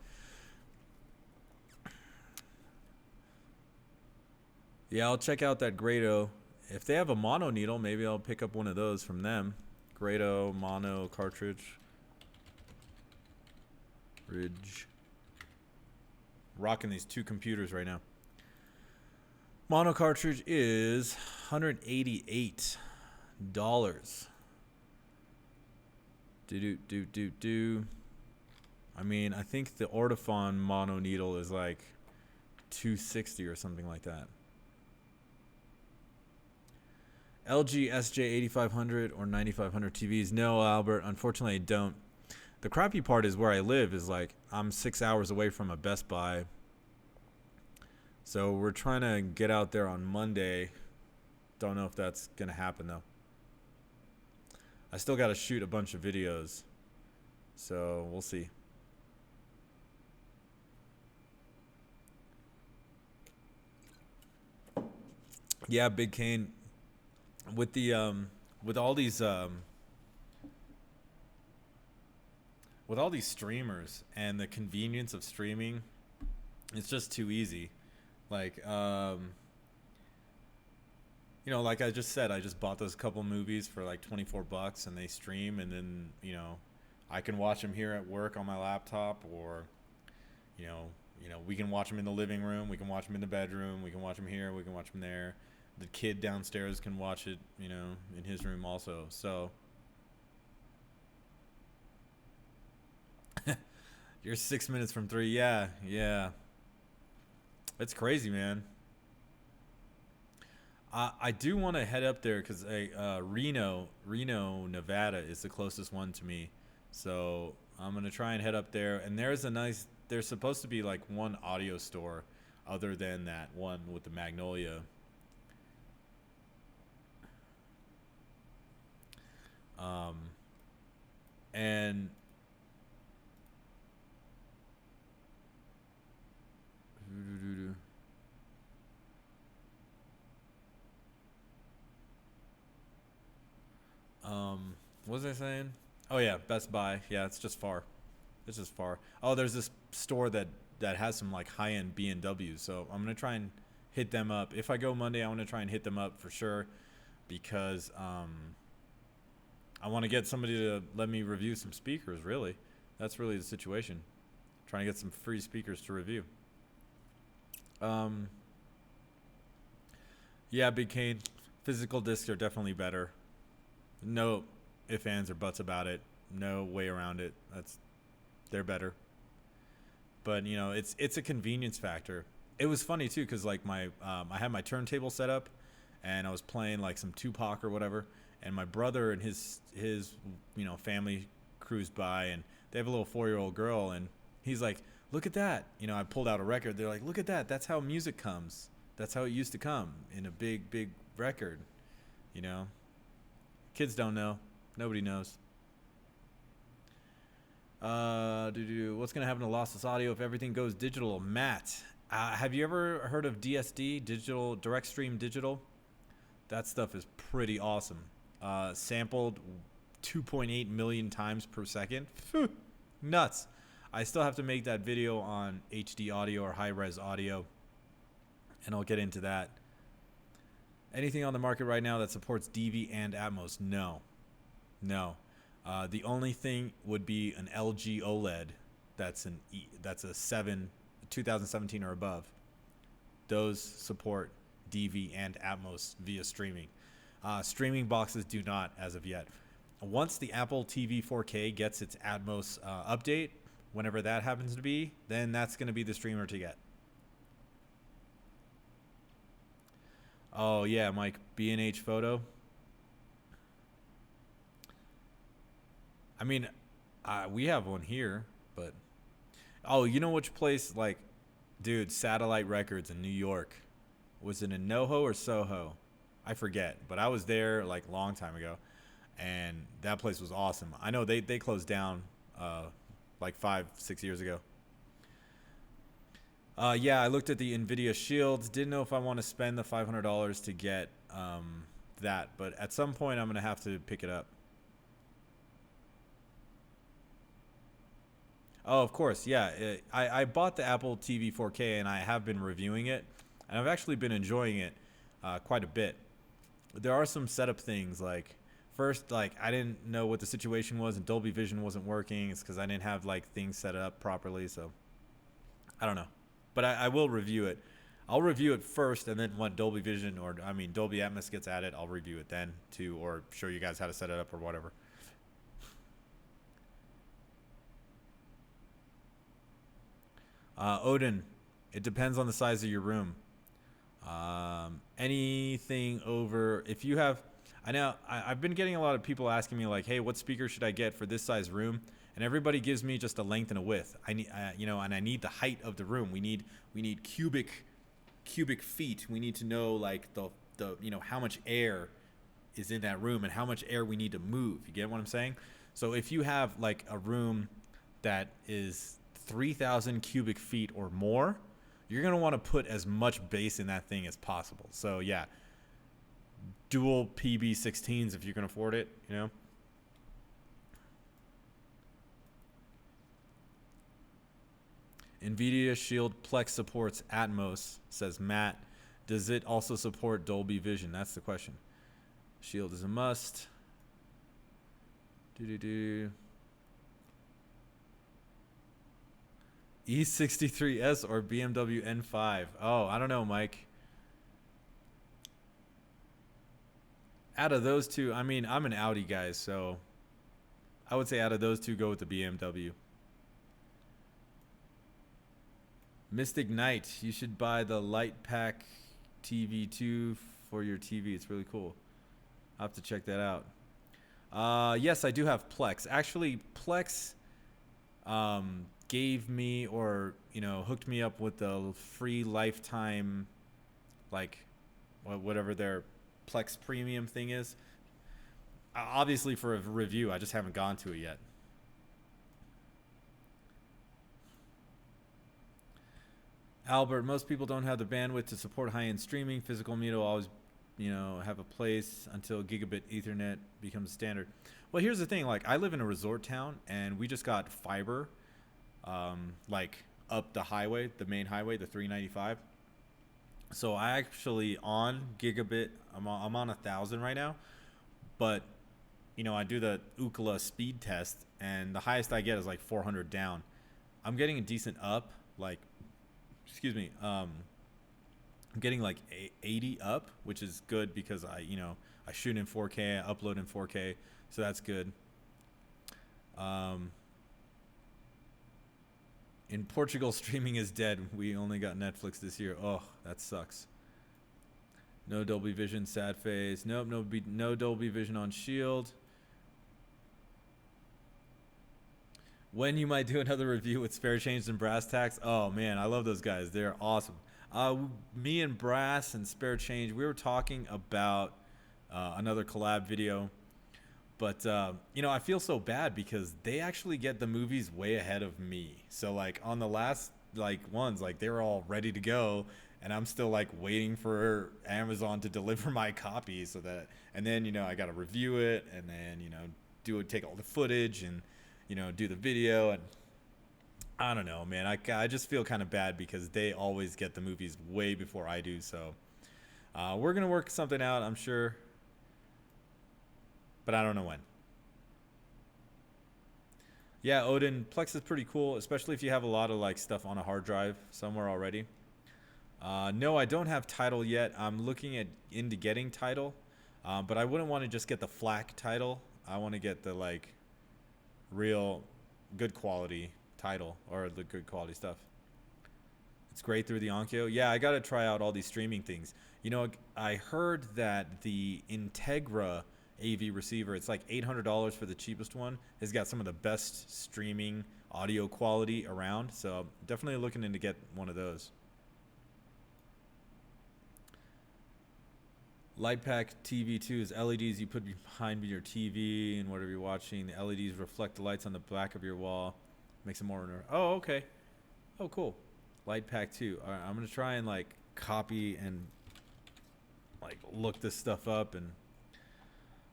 Yeah, I'll check out that Grado. If they have a mono needle, maybe I'll pick up one of those from them. Grado mono cartridge. Ridge. Rocking these two computers right now. Mono cartridge is $188. Do. I mean, I think the Ortofon mono needle is like $260 or something like that. LG SJ 8500 or 9500 TVs? No, Albert. Unfortunately, I don't. The crappy part is where I live is like I'm 6 hours away from a Best Buy. So we're trying to get out there on Monday. Don't know if that's going to happen though. I still got to shoot a bunch of videos. So we'll see. Yeah, Big Kane. With the with all these streamers and the convenience of streaming, it's just too easy. Like like I just said, I just bought those couple movies for like $24 and they stream, and then I can watch them here at work on my laptop, or we can watch them in the living room, we can watch them in the bedroom, we can watch them here, we can watch them there. The kid downstairs can watch it, in his room also. So you're 6 minutes from 3. Yeah. It's crazy, man. I do want to head up there because Reno, Nevada is the closest one to me. So I'm going to try and head up there. And there's supposed to be like one audio store other than that one with the Magnolia. And what was I saying? Oh yeah, Best Buy. Yeah, it's just far. It's just far. Oh, there's this store that has some like high-end B&Ws. So I'm gonna try and hit them up. If I go Monday, I want to try and hit them up for sure, because I want to get somebody to let me review some speakers. Really, that's really the situation. Trying to get some free speakers to review. Yeah, Big Kane. Physical discs are definitely better. No ifs, ands, or buts about it. No way around it. They're better. But it's a convenience factor. It was funny too because like I had my turntable set up, and I was playing like some Tupac or whatever, and my brother and his family cruised by, and they have a little 4-year-old girl, and he's like, look at that. I pulled out a record. They're like, look at that. That's how music comes. That's how it used to come in a big record. You know, kids don't know. Nobody knows. What's gonna happen to lossless audio if everything goes digital? Matt, have you ever heard of DSD, digital direct stream digital? That stuff is pretty awesome. Sampled 2.8 million times per second. Nuts. I still have to make that video on HD audio or high res audio, and I'll get into that. Anything on the market right now that supports DV and Atmos? No. The only thing would be an LG OLED that's a 2017 or above. Those support DV and Atmos via streaming. Streaming boxes do not as of yet. Once the Apple TV 4K gets its Atmos update, whenever that happens to be, then that's going to be the streamer to get. Oh yeah, Mike, B&H photo. I mean, we have one here, but you know which place? Like, dude, Satellite Records in New York. Was it in NoHo or Soho? I forget, but I was there like a long time ago, and that place was awesome. I know they closed down like 5-6 years ago. Yeah, I looked at the NVIDIA Shields. Didn't know if I want to spend the $500 to get that, but at some point I'm gonna have to pick it up. Oh, of course, yeah. I bought the Apple TV 4K and I have been reviewing it, and I've actually been enjoying it quite a bit. There are some setup things like first, like I didn't know what the situation was and Dolby Vision wasn't working. It's because I didn't have like things set up properly, so I don't know. But I will review it. I'll review it first, and then when Dolby Vision Dolby Atmos gets added, I'll review it then too, or show you guys how to set it up or whatever. Odin, it depends on the size of your room. Anything over, if you have, I know I've been getting a lot of people asking me like, hey, what speaker should I get for this size room? And everybody gives me just a length and a width. I need, and I need the height of the room. We need cubic feet. We need to know like the how much air is in that room and how much air we need to move. You get what I'm saying? So if you have like a room that is 3,000 cubic feet or more, you're going to want to put as much bass in that thing as possible. So yeah, dual PB16s if you can afford it, NVIDIA Shield Plex supports Atmos, says Matt. Does it also support Dolby Vision? That's the question. Shield is a must. E63S or BMW N5? Oh, I don't know, Mike. Out of those two, I mean, I'm an Audi guy, so I would say out of those two, go with the BMW. Mystic Knight, you should buy the Lightpack TV2 for your TV. It's really cool. I'll have to check that out. Yes, I do have Plex. Actually, Plex gave me or hooked me up with the free lifetime, like whatever their Plex premium thing is. Obviously for a review, I just haven't gone to it yet. Albert, most people don't have the bandwidth to support high-end streaming. Physical media will always have a place until gigabit Ethernet becomes standard. Well, here's the thing. Like, I live in a resort town, and we just got fiber, like, up the highway, the main highway, the 395. So I actually on gigabit, I'm on 1,000 right now. But, I do the Ookla speed test, and the highest I get is like 400 down. I'm getting a decent up, like, I'm getting like 80 up, which is good because I shoot in 4K, I upload in 4K, so that's good. Um, in Portugal, streaming is dead. We only got Netflix this year. Oh, that sucks. No Dolby Vision, sad face. Nope, no Dolby Vision on Shield. When you might do another review with Spare Change and Brass Tacks. Oh man, I love those guys. They're awesome. Me and Brass and Spare Change, we were talking about another collab video. But I feel so bad because they actually get the movies way ahead of me. So like on the last ones, like they were all ready to go, and I'm still like waiting for Amazon to deliver my copy so that, and then I got to review it, and then take all the footage and do the video, and I don't know, man. I just feel kind of bad because they always get the movies way before I do. So we're gonna work something out, I'm sure, but I don't know when. Yeah, Odin, Plex is pretty cool, especially if you have a lot of like stuff on a hard drive somewhere already. No, I don't have Tidal yet. I'm looking into getting Tidal, but I wouldn't want to just get the FLAC Tidal. I want to get the like real good quality Tidal, or the good quality stuff. It's great through the Onkyo. Yeah, I got to try out all these streaming things. I heard that the Integra AV receiver, it's like $800 for the cheapest one, has got some of the best streaming audio quality around. So definitely looking into get one of those. Lightpack TV2 is LEDs you put behind your TV and whatever you're watching. The LEDs reflect the lights on the back of your wall. Makes it more. Oh, okay. Oh, cool. Lightpack 2. All right, I'm gonna try and like copy and like look this stuff up, and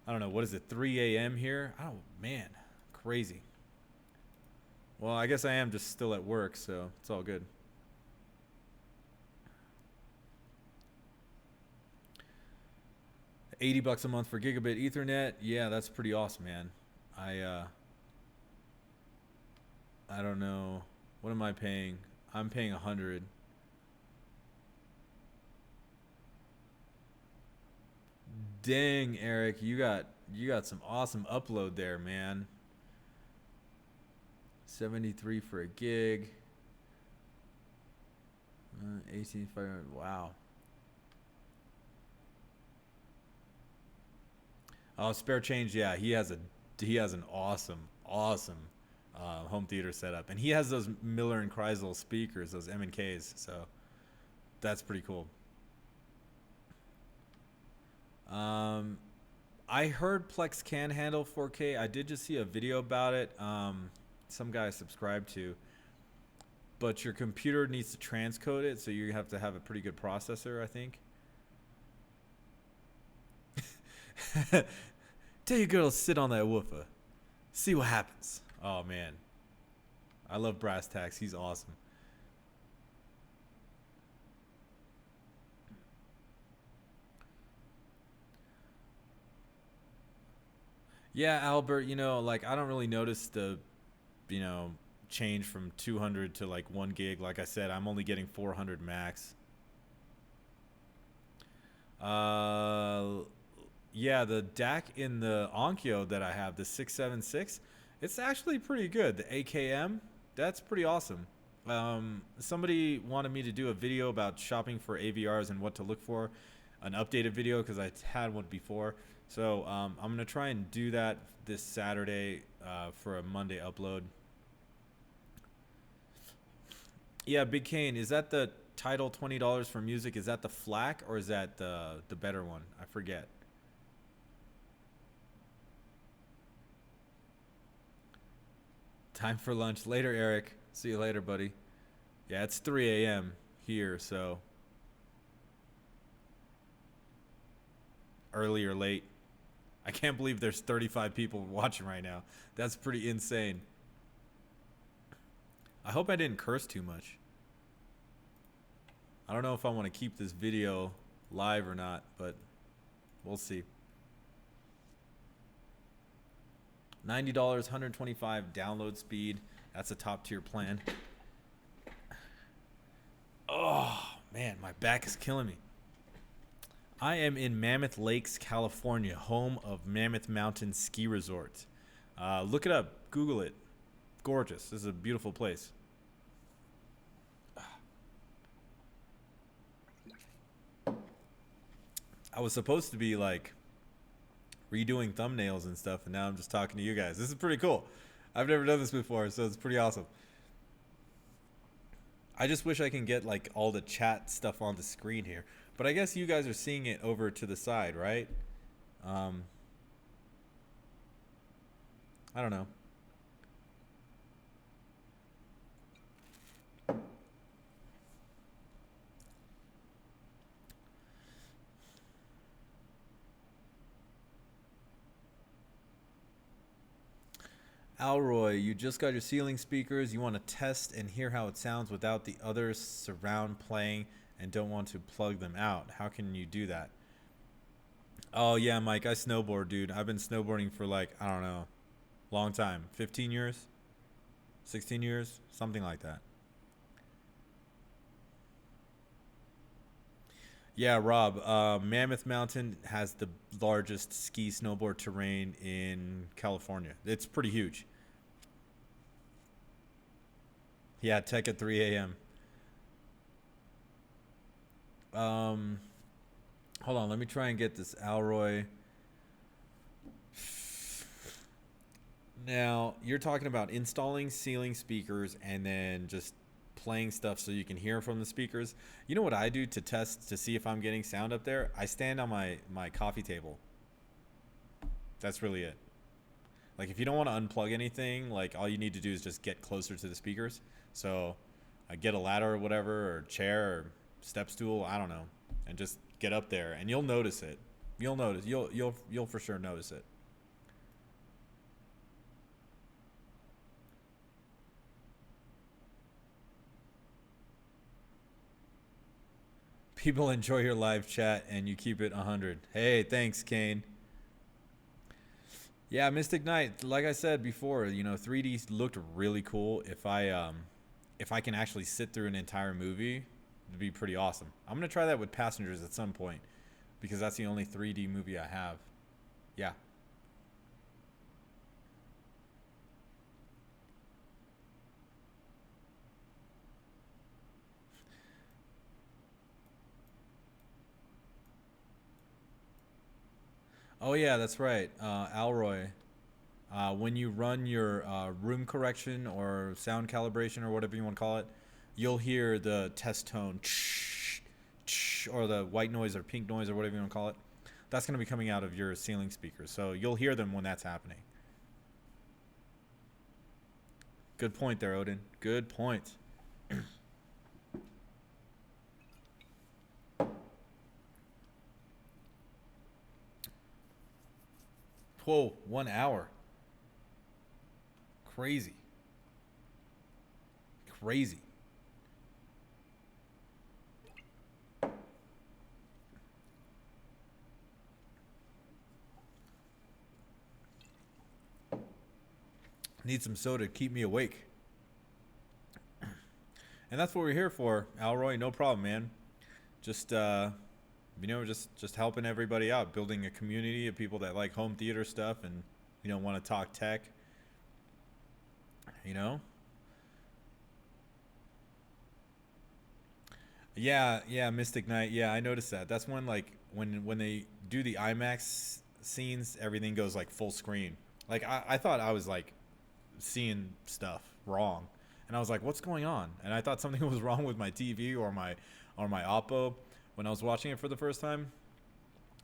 I don't know, what is it, 3 a.m. here? Oh man, crazy. Well, I guess I am just still at work, so it's all good. $80 a month for gigabit Ethernet. Yeah, that's pretty awesome, man. I don't know. What am I paying? I'm paying 100. Dang, Eric, you got some awesome upload there, man. 73 for a gig. 18,500. Wow. Oh, Spare Change. Yeah, he has an awesome home theater setup, and he has those Miller and Kreisel speakers, those M&Ks. So that's pretty cool. I heard Plex can handle 4K. I did just see a video about it. Some guy I subscribed to, but your computer needs to transcode it, so you have to have a pretty good processor, I think. Tell your girl to sit on that woofer. See what happens. Oh man, I love Brass Tacks. He's awesome. Yeah, Albert, like I don't really notice the, change from 200 to like 1 gig. Like I said, I'm only getting 400 max. Yeah, the DAC in the Onkyo that I have, the 676, it's actually pretty good. The AKM, that's pretty awesome. Somebody wanted me to do a video about shopping for AVRs and what to look for, an updated video because I had one before. So I'm going to try and do that this Saturday for a Monday upload. Yeah, Big Kane, is that the Tidal $20 for music? Is that the FLAC or is that the better one? I forget. Time for lunch. Later, Eric. See you later, buddy. Yeah, it's 3 a.m. here, so early or late. I can't believe there's 35 people watching right now. That's pretty insane. I hope I didn't curse too much. I don't know if I want to keep this video live or not, but we'll see. $90, 125 download speed. That's a top tier plan. Oh, Man, my back is killing me. I am in Mammoth Lakes, California, home of Mammoth Mountain Ski Resort. Look it up. Google it. Gorgeous. This is a beautiful place. I was supposed to be like redoing thumbnails and stuff, and now I'm just talking to you guys. This is pretty cool. I've never done this before, so it's pretty awesome. I just wish I can get like all the chat stuff on the screen here, but I guess you guys are seeing it over to the side, right? Um, I don't know. Alroy, you just got your ceiling speakers. You want to test and hear how it sounds without the other surround playing and don't want to plug them out. How can you do that? Oh, yeah, Mike, I snowboard, dude. I've been snowboarding for like, I don't know, long time. 15 years? 16 years? Something like that. Yeah, Rob, Mammoth Mountain has the largest ski snowboard terrain in California. It's pretty huge. Yeah, tech at 3 a.m. Um, Hold on, let me try and get this Alroy. Now, you're talking about installing ceiling speakers and then just playing stuff so you can hear from the speakers. You know what I do to test to see if I'm getting sound up there? I stand on my coffee table. That's really it. Like if you don't want to unplug anything, like all you need to do is just get closer to the speakers. So I get a ladder or whatever, or chair or step stool, I don't know, and just get up there and you'll notice it. You'll notice. You'll for sure notice it. People enjoy your live chat and you keep it 100. Hey, thanks, Kane. Yeah, Mystic Knight. Like I said before, 3D looked really cool. If I can actually sit through an entire movie, it'd be pretty awesome. I'm gonna try that with Passengers at some point because that's the only 3D movie I have. Yeah. Oh yeah, that's right, Alroy. When you run your room correction or sound calibration or whatever you want to call it, you'll hear the test tone or the white noise or pink noise or whatever you want to call it. That's going to be coming out of your ceiling speakers. So you'll hear them when that's happening. Good point there, Odin. Good point. Whoa, 1 hour. Crazy. Crazy. Need some soda to keep me awake. And that's what we're here for, Alroy. No problem, man. Just just helping everybody out, building a community of people that like home theater stuff and want to talk tech. You know. Yeah, yeah, Mystic Knight. Yeah, I noticed that. That's like when they do the IMAX scenes, everything goes like full screen. Like I thought I was like seeing stuff wrong, and I was like, "What's going on?" And I thought something was wrong with my TV or my Oppo when I was watching it for the first time.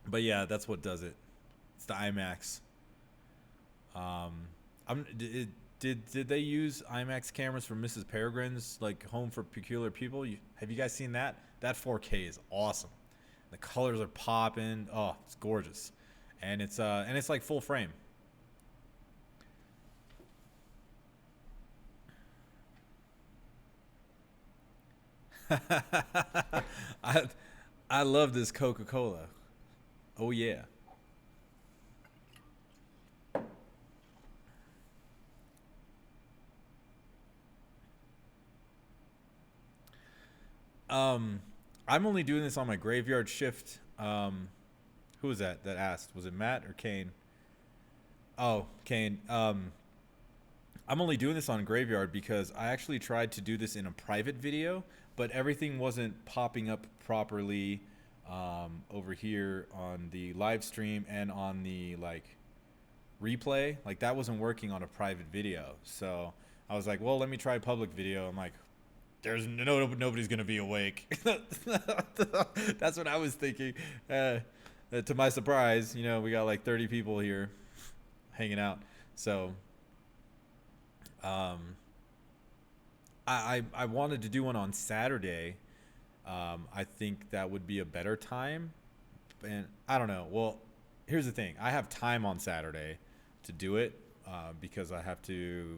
But yeah, that's what does it. It's the IMAX. Um, did they use IMAX cameras for Mrs. Peregrine's like Home for Peculiar People? Have you guys seen that? That 4K is awesome. The colors are popping. Oh, it's gorgeous, and it's like full frame. I I love this Coca-Cola. Oh yeah. Um I'm only doing this on my graveyard shift. Who was that asked? Was it Matt or Kane? Oh, Kane. I'm only doing this on Graveyard because I actually tried to do this in a private video, but everything wasn't popping up properly over here on the live stream and on the like replay. Like that wasn't working on a private video. So I was like, well, let me try public video. I'm like, there's nobody's gonna be awake. That's what I was thinking. To my surprise, we got like 30 people here hanging out. So um, I wanted to do one on Saturday. I think that would be a better time, and I don't know. Well, here's the thing: I have time on Saturday to do it because I have to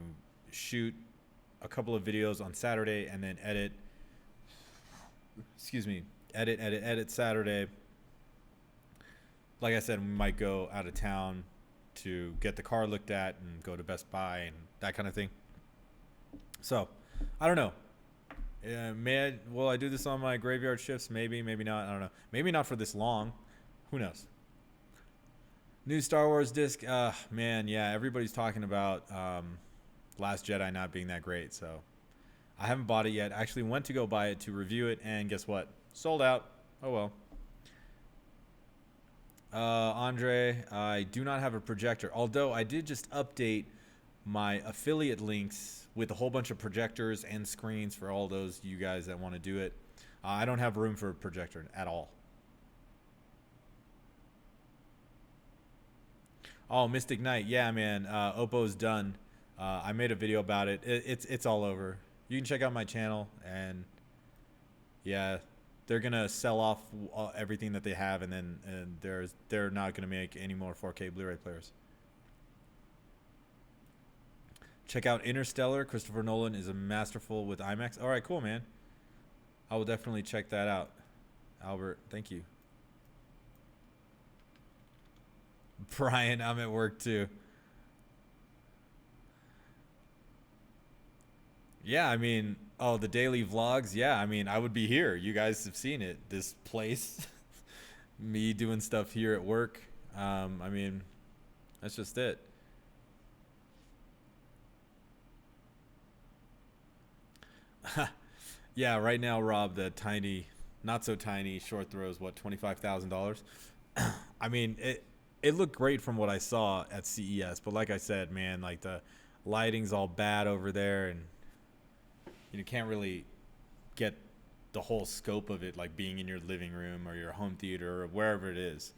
shoot a couple of videos on Saturday and then edit. Excuse me, edit Saturday. Like I said, we might go out of town to get the car looked at and go to Best Buy and that kind of thing. So, I don't know. Will I do this on my graveyard shifts? Maybe, maybe not. I don't know. Maybe not for this long. Who knows? New Star Wars disc. Man, yeah. Everybody's talking about Last Jedi not being that great. So, I haven't bought it yet. I actually went to go buy it to review it, and guess what? Sold out. Oh well. Andre, I do not have a projector. Although I did just update my affiliate links with a whole bunch of projectors and screens for all those you guys that want to do it. I don't have room for a projector at all. Oh, Mystic Knight. Yeah, man. Oppo's done. I made a video about it. It's all over. You can check out my channel, and yeah, they're gonna sell off everything that they have, and then they're not gonna make any more 4K Blu-ray players. Check out Interstellar. Christopher Nolan is a masterful with IMAX. All right, cool, man. I will definitely check that out. Albert, thank you. Brian, I'm at work too. Yeah, I mean, oh, the daily vlogs. Yeah, I mean, I would be here. You guys have seen it. This place, me doing stuff here at work. I mean, that's just it. Yeah, right now, Rob, the tiny, not so tiny short throw is what, $25,000. I mean, it looked great from what I saw at CES, but like I said, man, like the lighting's all bad over there, and you can't really get the whole scope of it, like being in your living room or your home theater or wherever it is.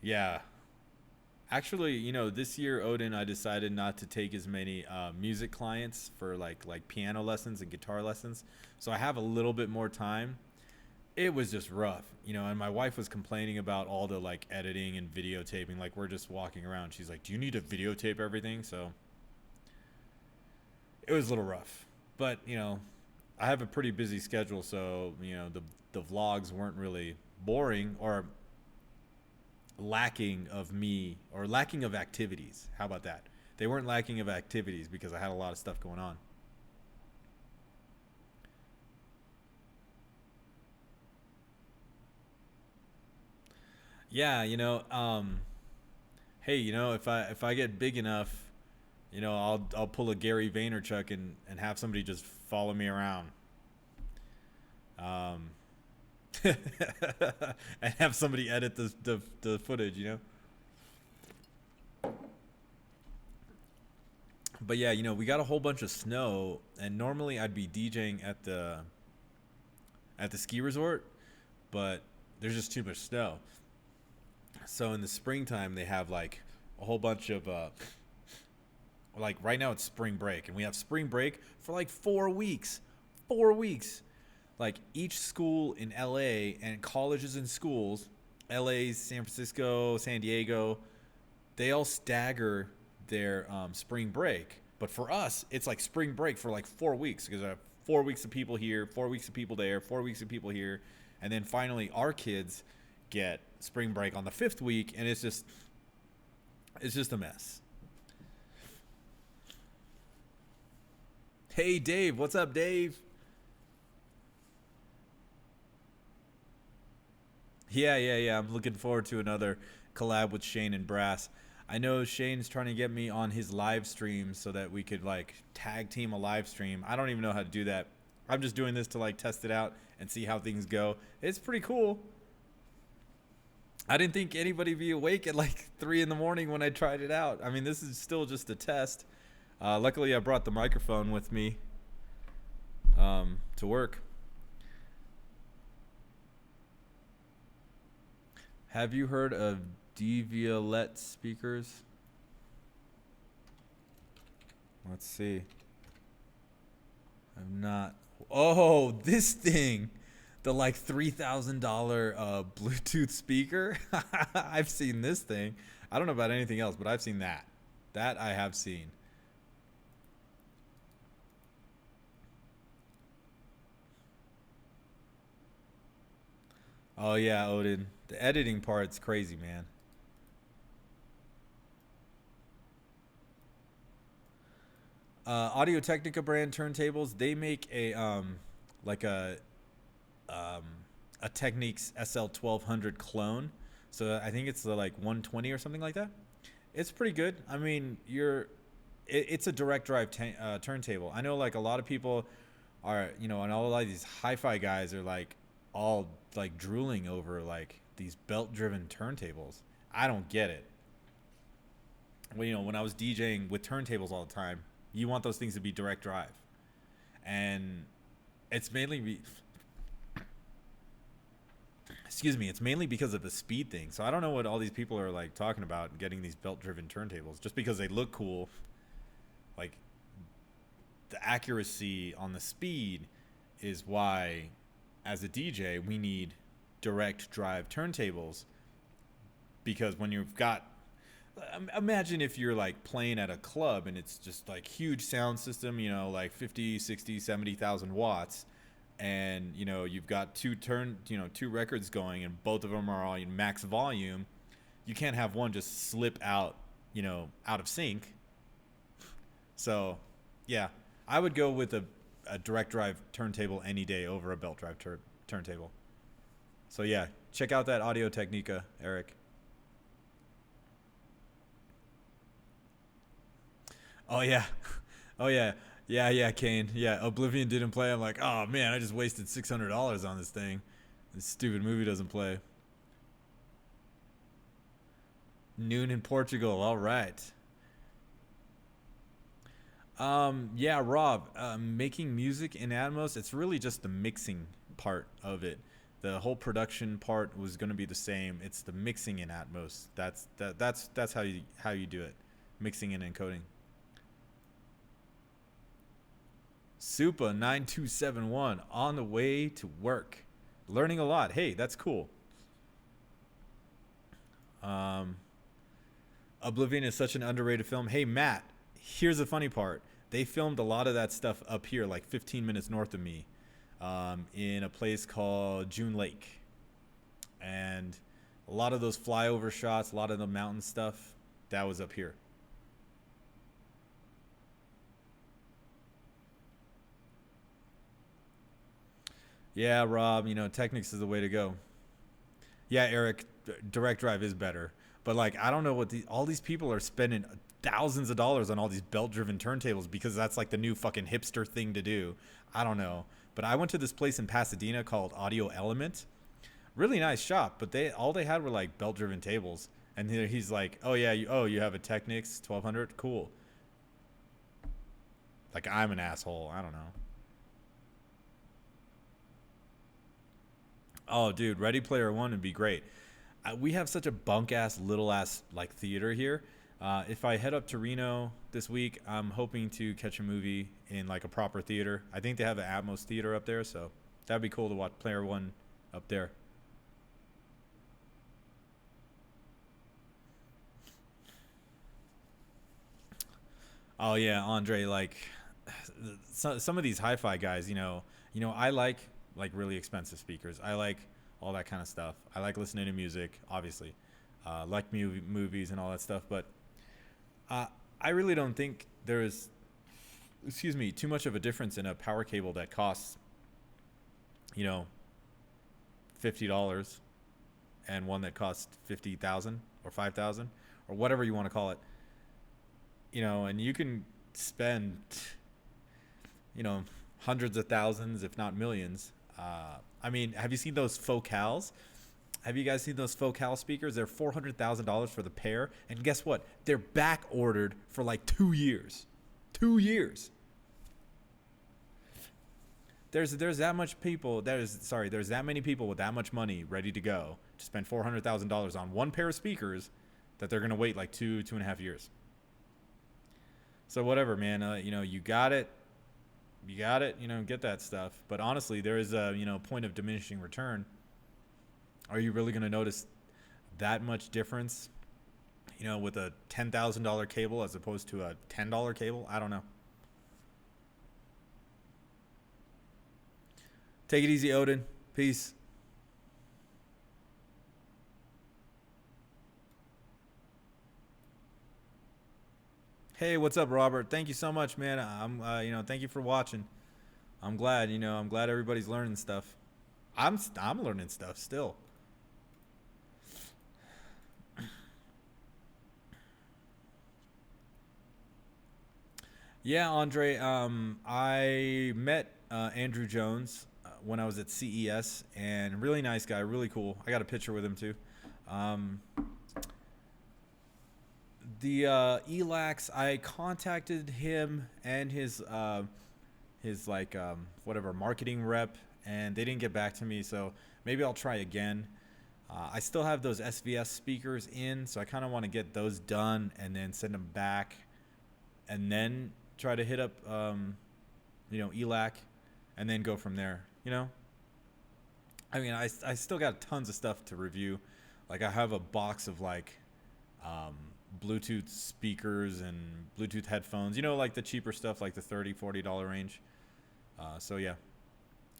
Yeah. Actually, this year, Odin, I decided not to take as many music clients for like piano lessons and guitar lessons. So I have a little bit more time. It was just rough, and my wife was complaining about all the like editing and videotaping. Like we're just walking around. She's like, "Do you need to videotape everything?" So it was a little rough, but I have a pretty busy schedule, so the vlogs weren't really boring or lacking of me or lacking of activities. How about that? They weren't lacking of activities because I had a lot of stuff going on. Yeah, hey, if I get big enough, I'll pull a Gary Vaynerchuk and have somebody just follow me around. Um, and have somebody edit the footage. But yeah, we got a whole bunch of snow, and normally I'd be DJing at the ski resort, but there's just too much snow. So in the springtime, they have like a whole bunch of like right now it's spring break, and we have spring break for like 4 weeks. 4 weeks. Like each school in LA and colleges and schools, LA, San Francisco, San Diego, they all stagger their spring break. But for us, it's like spring break for like 4 weeks because I have 4 weeks of people here, 4 weeks of people there, 4 weeks of people here, and then finally our kids get spring break on the fifth week, and it's just a mess. Hey Dave, what's up, Dave? Yeah. I'm looking forward to another collab with Shane and Brass. I know Shane's trying to get me on his live stream so that we could like tag team a live stream. I don't even know how to do that. I'm just doing this to like test it out and see how things go. It's pretty cool. I didn't think anybody would be awake at like 3 in the morning when I tried it out. I mean, this is still just a test. Luckily, I brought the microphone with me to work. Have you heard of Devialet speakers? Let's see. I'm not. Oh, this thing. The like $3,000 Bluetooth speaker. I've seen this thing. I don't know about anything else, but I've seen that. That I have seen. Oh yeah, Odin. The editing part's crazy, man. Audio Technica brand turntables. They make like um a Technics SL 1200 clone. So I think it's the like 120 or something like that. It's pretty good. I mean, it's a direct drive turntable. I know like a lot of people are, and all of these hi-fi guys are like all like drooling over like these belt-driven turntables. I don't get it. Well, when I was DJing with turntables all the time, you want those things to be direct drive, and it's it's mainly because of the speed thing. So I don't know what all these people are like talking about getting these belt-driven turntables just because they look cool. Like the accuracy on the speed is why, as a DJ, we need direct drive turntables, because when you've got, imagine if you're like playing at a club and it's just like huge sound system, like 50, 60, 70,000 watts, and you've got two records going and both of them are all in max volume. You can't have one just slip out, out of sync. So yeah, I would go with a direct drive turntable any day over a belt drive turntable. So yeah, check out that Audio Technica, Eric. Oh yeah, oh yeah, Kane. Yeah, Oblivion didn't play. I'm like, oh man, I just wasted $600 on this thing. This stupid movie doesn't play. Noon in Portugal. All right. Yeah, Rob. Making music in Atmos. It's really just the mixing part of it. The whole production part was going to be the same. It's the mixing in Atmos. That's how you do it. Mixing and encoding. Supa 9271 on the way to work, learning a lot. Hey, that's cool. Um, Oblivion is such an underrated film. Hey, Matt, here's the funny part. They filmed a lot of that stuff up here, like 15 minutes north of me, in a place called June Lake. And a lot of those flyover shots, a lot of the mountain stuff, that was up here. Yeah, Rob, Technics is the way to go. Yeah, Eric, direct drive is better. But like, I don't know what all these people are spending thousands of dollars on all these belt-driven turntables because that's like the new fucking hipster thing to do. I don't know. But I went to this place in Pasadena called Audio Element. Really nice shop, but they had were like belt-driven tables. And he's like, "Oh yeah, you have a Technics 1200? Cool." Like I'm an asshole. I don't know. Oh, dude, Ready Player One would be great. We have such a bunk ass little ass like theater here. If I head up to Reno this week, I'm hoping to catch a movie in like a proper theater. I think they have an Atmos theater up there, so that'd be cool to watch Player One up there. Oh yeah, Andre, like some of these hi-fi guys, I like really expensive speakers. I like all that kind of stuff. I like listening to music, obviously. Like movies and all that stuff, but uh, I really don't think there is, excuse me, too much of a difference in a power cable that costs, you know, $50. and one that costs 50,000 or 5,000 or whatever you want to call it. And you can spend, hundreds of thousands, if not millions. I mean, have you seen those focals? Have you guys seen those focal speakers? They're $400,000 for the pair, and guess what? They're back ordered for like 2 years. 2 years. There's that much people. There's that many people with that much money ready to go to spend $400,000 on one pair of speakers that they're gonna wait like 2.5 years. So whatever, man. You got it. You got it. Get that stuff. But honestly, there is a point of diminishing return. Are you really gonna notice that much difference? With a $10,000 cable as opposed to a $10 cable? I don't know. Take it easy, Odin. Peace. Hey, what's up, Robert? Thank you so much, man. Thank you for watching. I'm glad, I'm glad everybody's learning stuff. I'm learning stuff still. Yeah, Andre. I met Andrew Jones when I was at CES, and really nice guy, really cool. I got a picture with him too. The Elax, I contacted him and his whatever marketing rep, and they didn't get back to me. So maybe I'll try again. I still have those SVS speakers in, so I kind of want to get those done and then send them back, and then try to hit up ELAC, and then go from there. I mean, I still got tons of stuff to review. Like, I have a box of Bluetooth speakers and Bluetooth headphones, like the cheaper stuff, like the $30-$40 range. So yeah,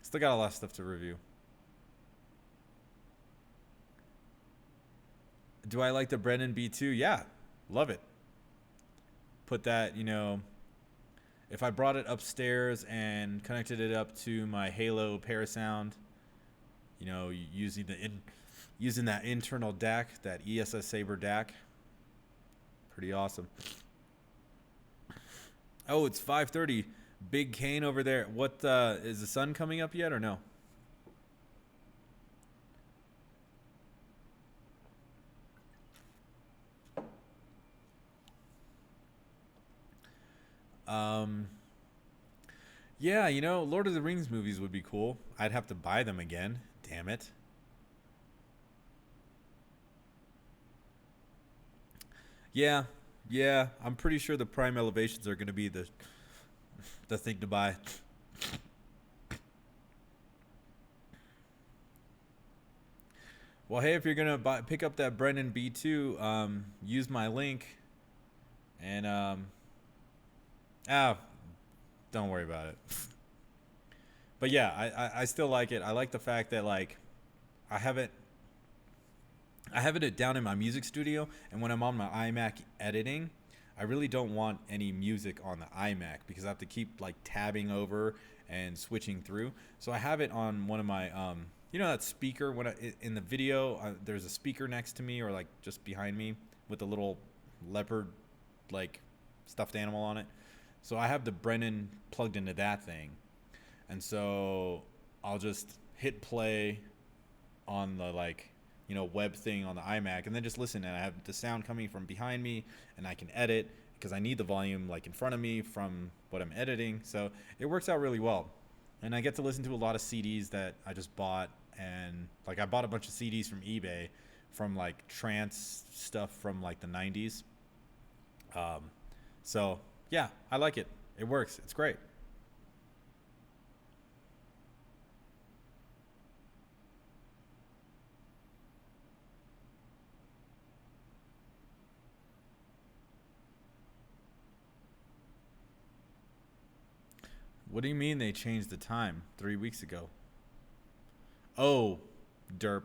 still got a lot of stuff to review. Do I like the Brennan B2? Yeah, love it. Put that, if I brought it upstairs and connected it up to my Halo Parasound, using that internal DAC, that ESS Saber DAC, pretty awesome. Oh, it's 5:30. Big Kane over there. What is the sun coming up yet or no? Yeah, Lord of the Rings movies would be cool. I'd have to buy them again. Damn it. Yeah, I'm pretty sure the prime elevations are going to be the thing to buy. Well, hey, if you're going to pick up that Brennan B2, use my link, and don't worry about it. But yeah, I still like it. I like the fact that I have it down in my music studio, and when I'm on my iMac editing, I really don't want any music on the iMac because I have to keep tabbing over and switching through. So I have it on one of my that speaker in the video, there's a speaker next to me or just behind me with a little leopard stuffed animal on it. So I have the Brennan plugged into that thing. And so I'll just hit play on the web thing on the iMac, and then just listen, and I have the sound coming from behind me, and I can edit because I need the volume in front of me from what I'm editing. So it works out really well. And I get to listen to a lot of CDs that I just bought, and I bought a bunch of CDs from eBay from trance stuff from the 90s. So yeah, I like it. It works. It's great. What do you mean they changed the time 3 weeks ago? Oh, derp.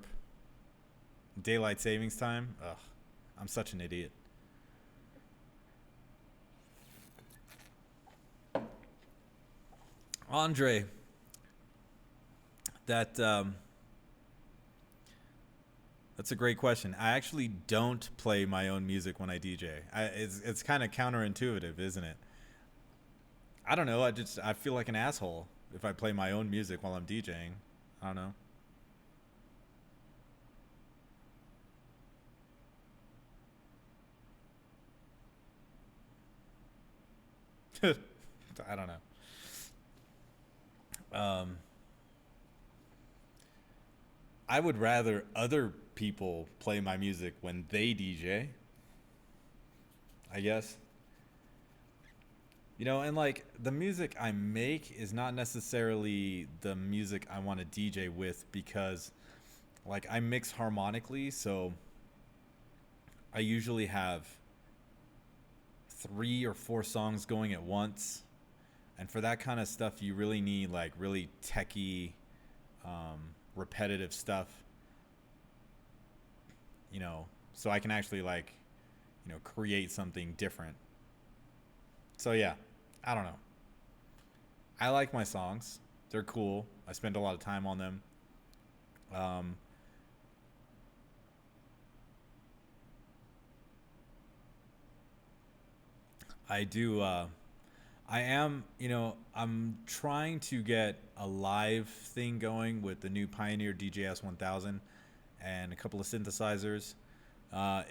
Daylight savings time? Ugh, I'm such an idiot. Andre, that That's a great question. I actually don't play my own music when I DJ. It's kind of counterintuitive, isn't it? I don't know. I feel like an asshole if I play my own music while I'm DJing. I don't know. I don't know. Um, I would rather other people play my music when they DJ. I guess. And like the music I make is not necessarily the music I want to DJ with because like I mix harmonically, so I usually have 3 or 4 songs going at once. And for that kind of stuff, you really need like really techy, repetitive stuff, you know, so I can actually like, create something different. So yeah, I don't know. I like my songs. They're cool. I spend a lot of time on them. Um, I do. I am. I'm trying to get a live thing going with the new Pioneer DJS 1000 and a couple of synthesizers.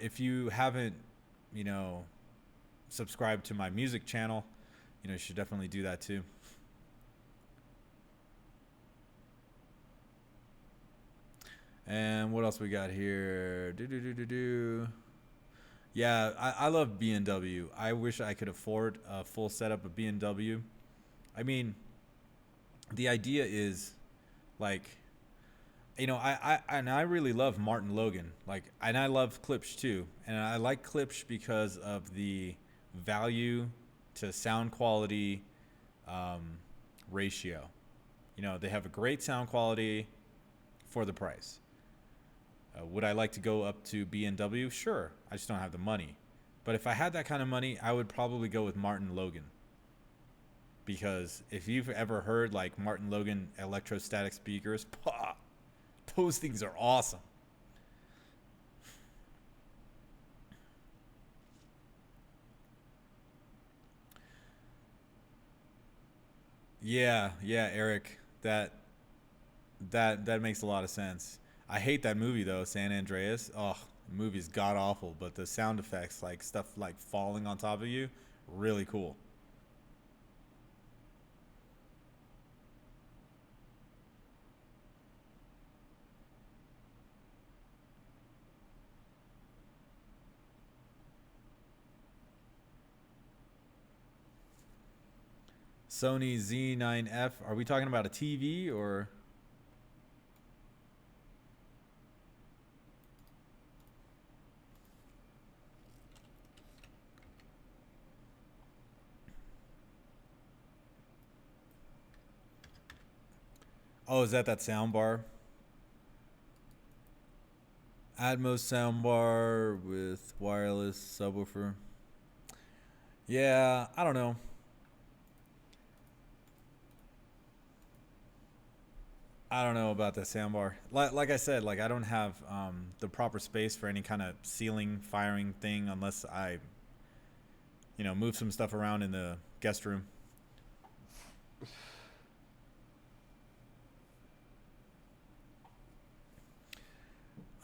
If you haven't, you know, subscribed to my music channel, you should definitely do that too. And what else we got here? Do do do do do. Yeah, I love B&W. I wish I could afford a full setup of B&W. I mean, the idea is like, I really love Martin Logan. Like, and I love Klipsch too. And I like Klipsch because of the value to sound quality um, ratio. They have a great sound quality for the price. Would I like to go up to B&W? Sure. I just don't have the money. But if I had that kind of money, I would probably go with Martin Logan. Because if you've ever heard like Martin Logan electrostatic speakers, those things are awesome. Yeah, yeah, Eric. That makes a lot of sense. I hate that movie though, San Andreas. Oh, the movie's god awful, but the sound effects, like stuff like falling on top of you, really cool. Sony Z9F. Are we talking about a TV or? Oh, is that sound bar? Atmos soundbar with wireless subwoofer. Yeah, I don't know. I don't know about the soundbar. Like I said, like I don't have the proper space for any kind of ceiling firing thing unless I, move some stuff around in the guest room.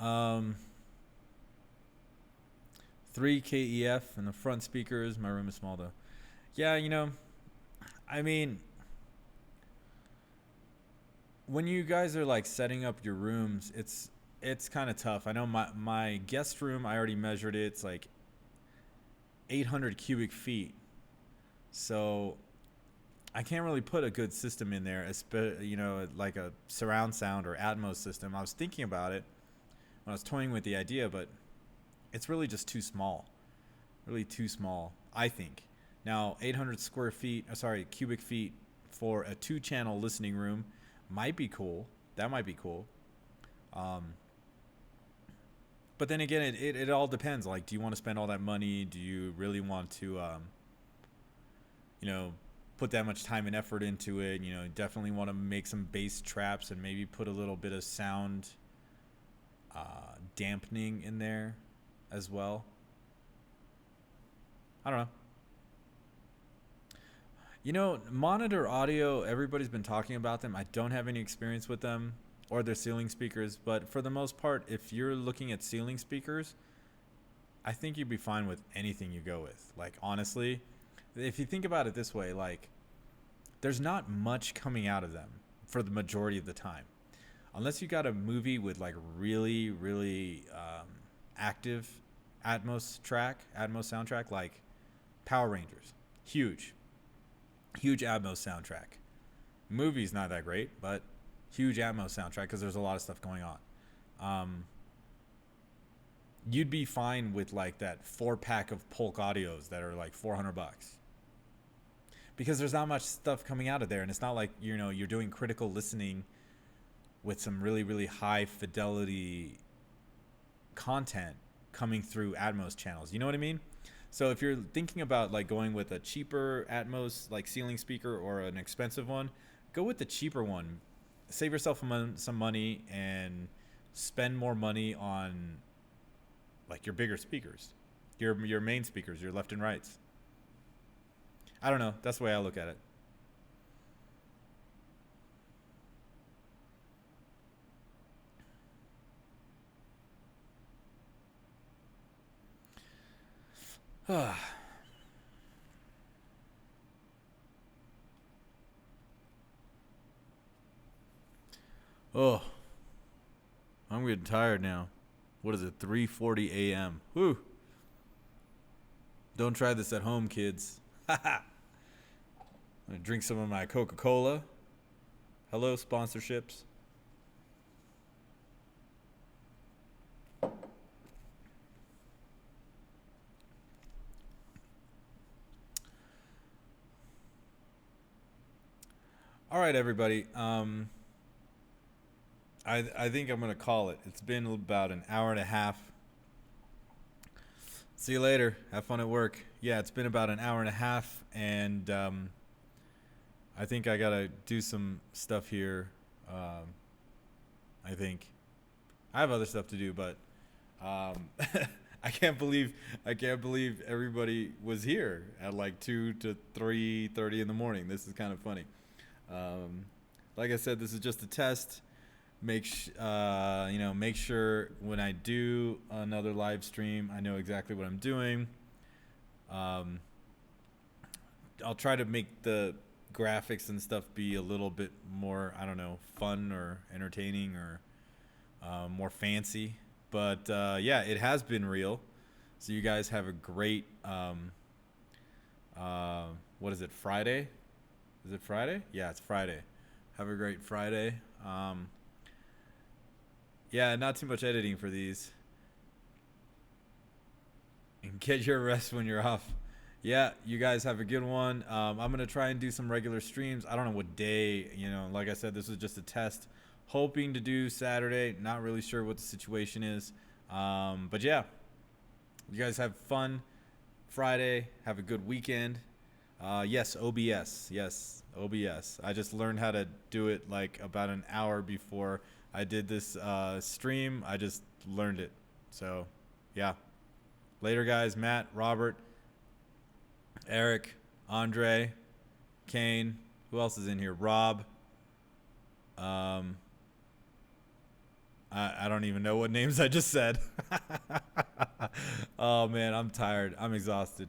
Um, 3 KEF and the front speakers. My room is small though. Yeah, I mean, when you guys are like setting up your rooms, it's kind of tough. I know my guest room. I already measured it. It's like 800 cubic feet. So I can't really put a good system in there, like a surround sound or Atmos system. I was thinking about it when I was toying with the idea, but it's really just too small. Really too small, I think. Now, 800 cubic feet for a 2 channel listening room might be cool. That might be cool. Um, but then again, it all depends. Like, do you want to spend all that money? Do you really want to, you know, put that much time and effort into it? Definitely want to make some bass traps and maybe put a little bit of sound dampening in there as well. I don't know. You know, monitor audio, everybody's been talking about them. I don't have any experience with them or their ceiling speakers, but for the most part, if you're looking at ceiling speakers, I think you'd be fine with anything you go with. Like, honestly, if you think about it this way, like, there's not much coming out of them for the majority of the time. Unless you got a movie with, like, really, really active Atmos soundtrack, like Power Rangers. Huge Atmos soundtrack. Movie's not that great, but huge Atmos soundtrack because there's a lot of stuff going on. You'd be fine with like that 4-pack of Polk Audios that are like $400 because there's not much stuff coming out of there, and it's not like you're doing critical listening with some really, really high fidelity content coming through Atmos channels. You know what I mean? So if you're thinking about like going with a cheaper Atmos like ceiling speaker or an expensive one, go with the cheaper one. Save yourself some money and spend more money on like your bigger speakers, your main speakers, your left and rights. I don't know. That's the way I look at it. Oh, I'm getting tired now. What is it? 3:40 a.m. Whew. Don't try this at home, kids. I'm gonna drink some of my Coca-Cola. Hello, sponsorships. All right, everybody. I think I'm gonna call it. It's been about an hour and a half. See you later. Have fun at work. Yeah, it's been about an hour and a half, and I think I gotta do some stuff here. I think I have other stuff to do, but I can't believe everybody was here at like 2 to 3:30 in the morning. This is kind of funny. Like I said, this is just a test. Make sure when I do another live stream, I know exactly what I'm doing. I'll try to make the graphics and stuff be a little bit more, I don't know, fun or entertaining or more fancy. But yeah, it has been real. So you guys have a great, what is it, Friday? Is it Friday? Yeah, it's Friday. Have a great Friday. Yeah, not too much editing for these. And get your rest when you're off. Yeah, you guys have a good one. I'm going to try and do some regular streams. I don't know what day, like I said, this was just a test. Hoping to do Saturday. Not really sure what the situation is. But yeah, you guys have fun Friday. Have a good weekend. Yes, OBS. Yes, OBS. I just learned how to do it like about an hour before I did this stream. I just learned it. So, yeah. Later, guys. Matt, Robert, Eric, Andre, Kane. Who else is in here? Rob. I don't even know what names I just said. Oh, man, I'm tired. I'm exhausted.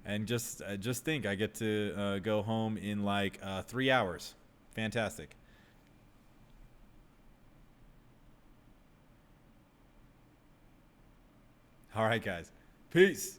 And just think, I get to go home in like 3 hours. Fantastic. All right, guys. Peace.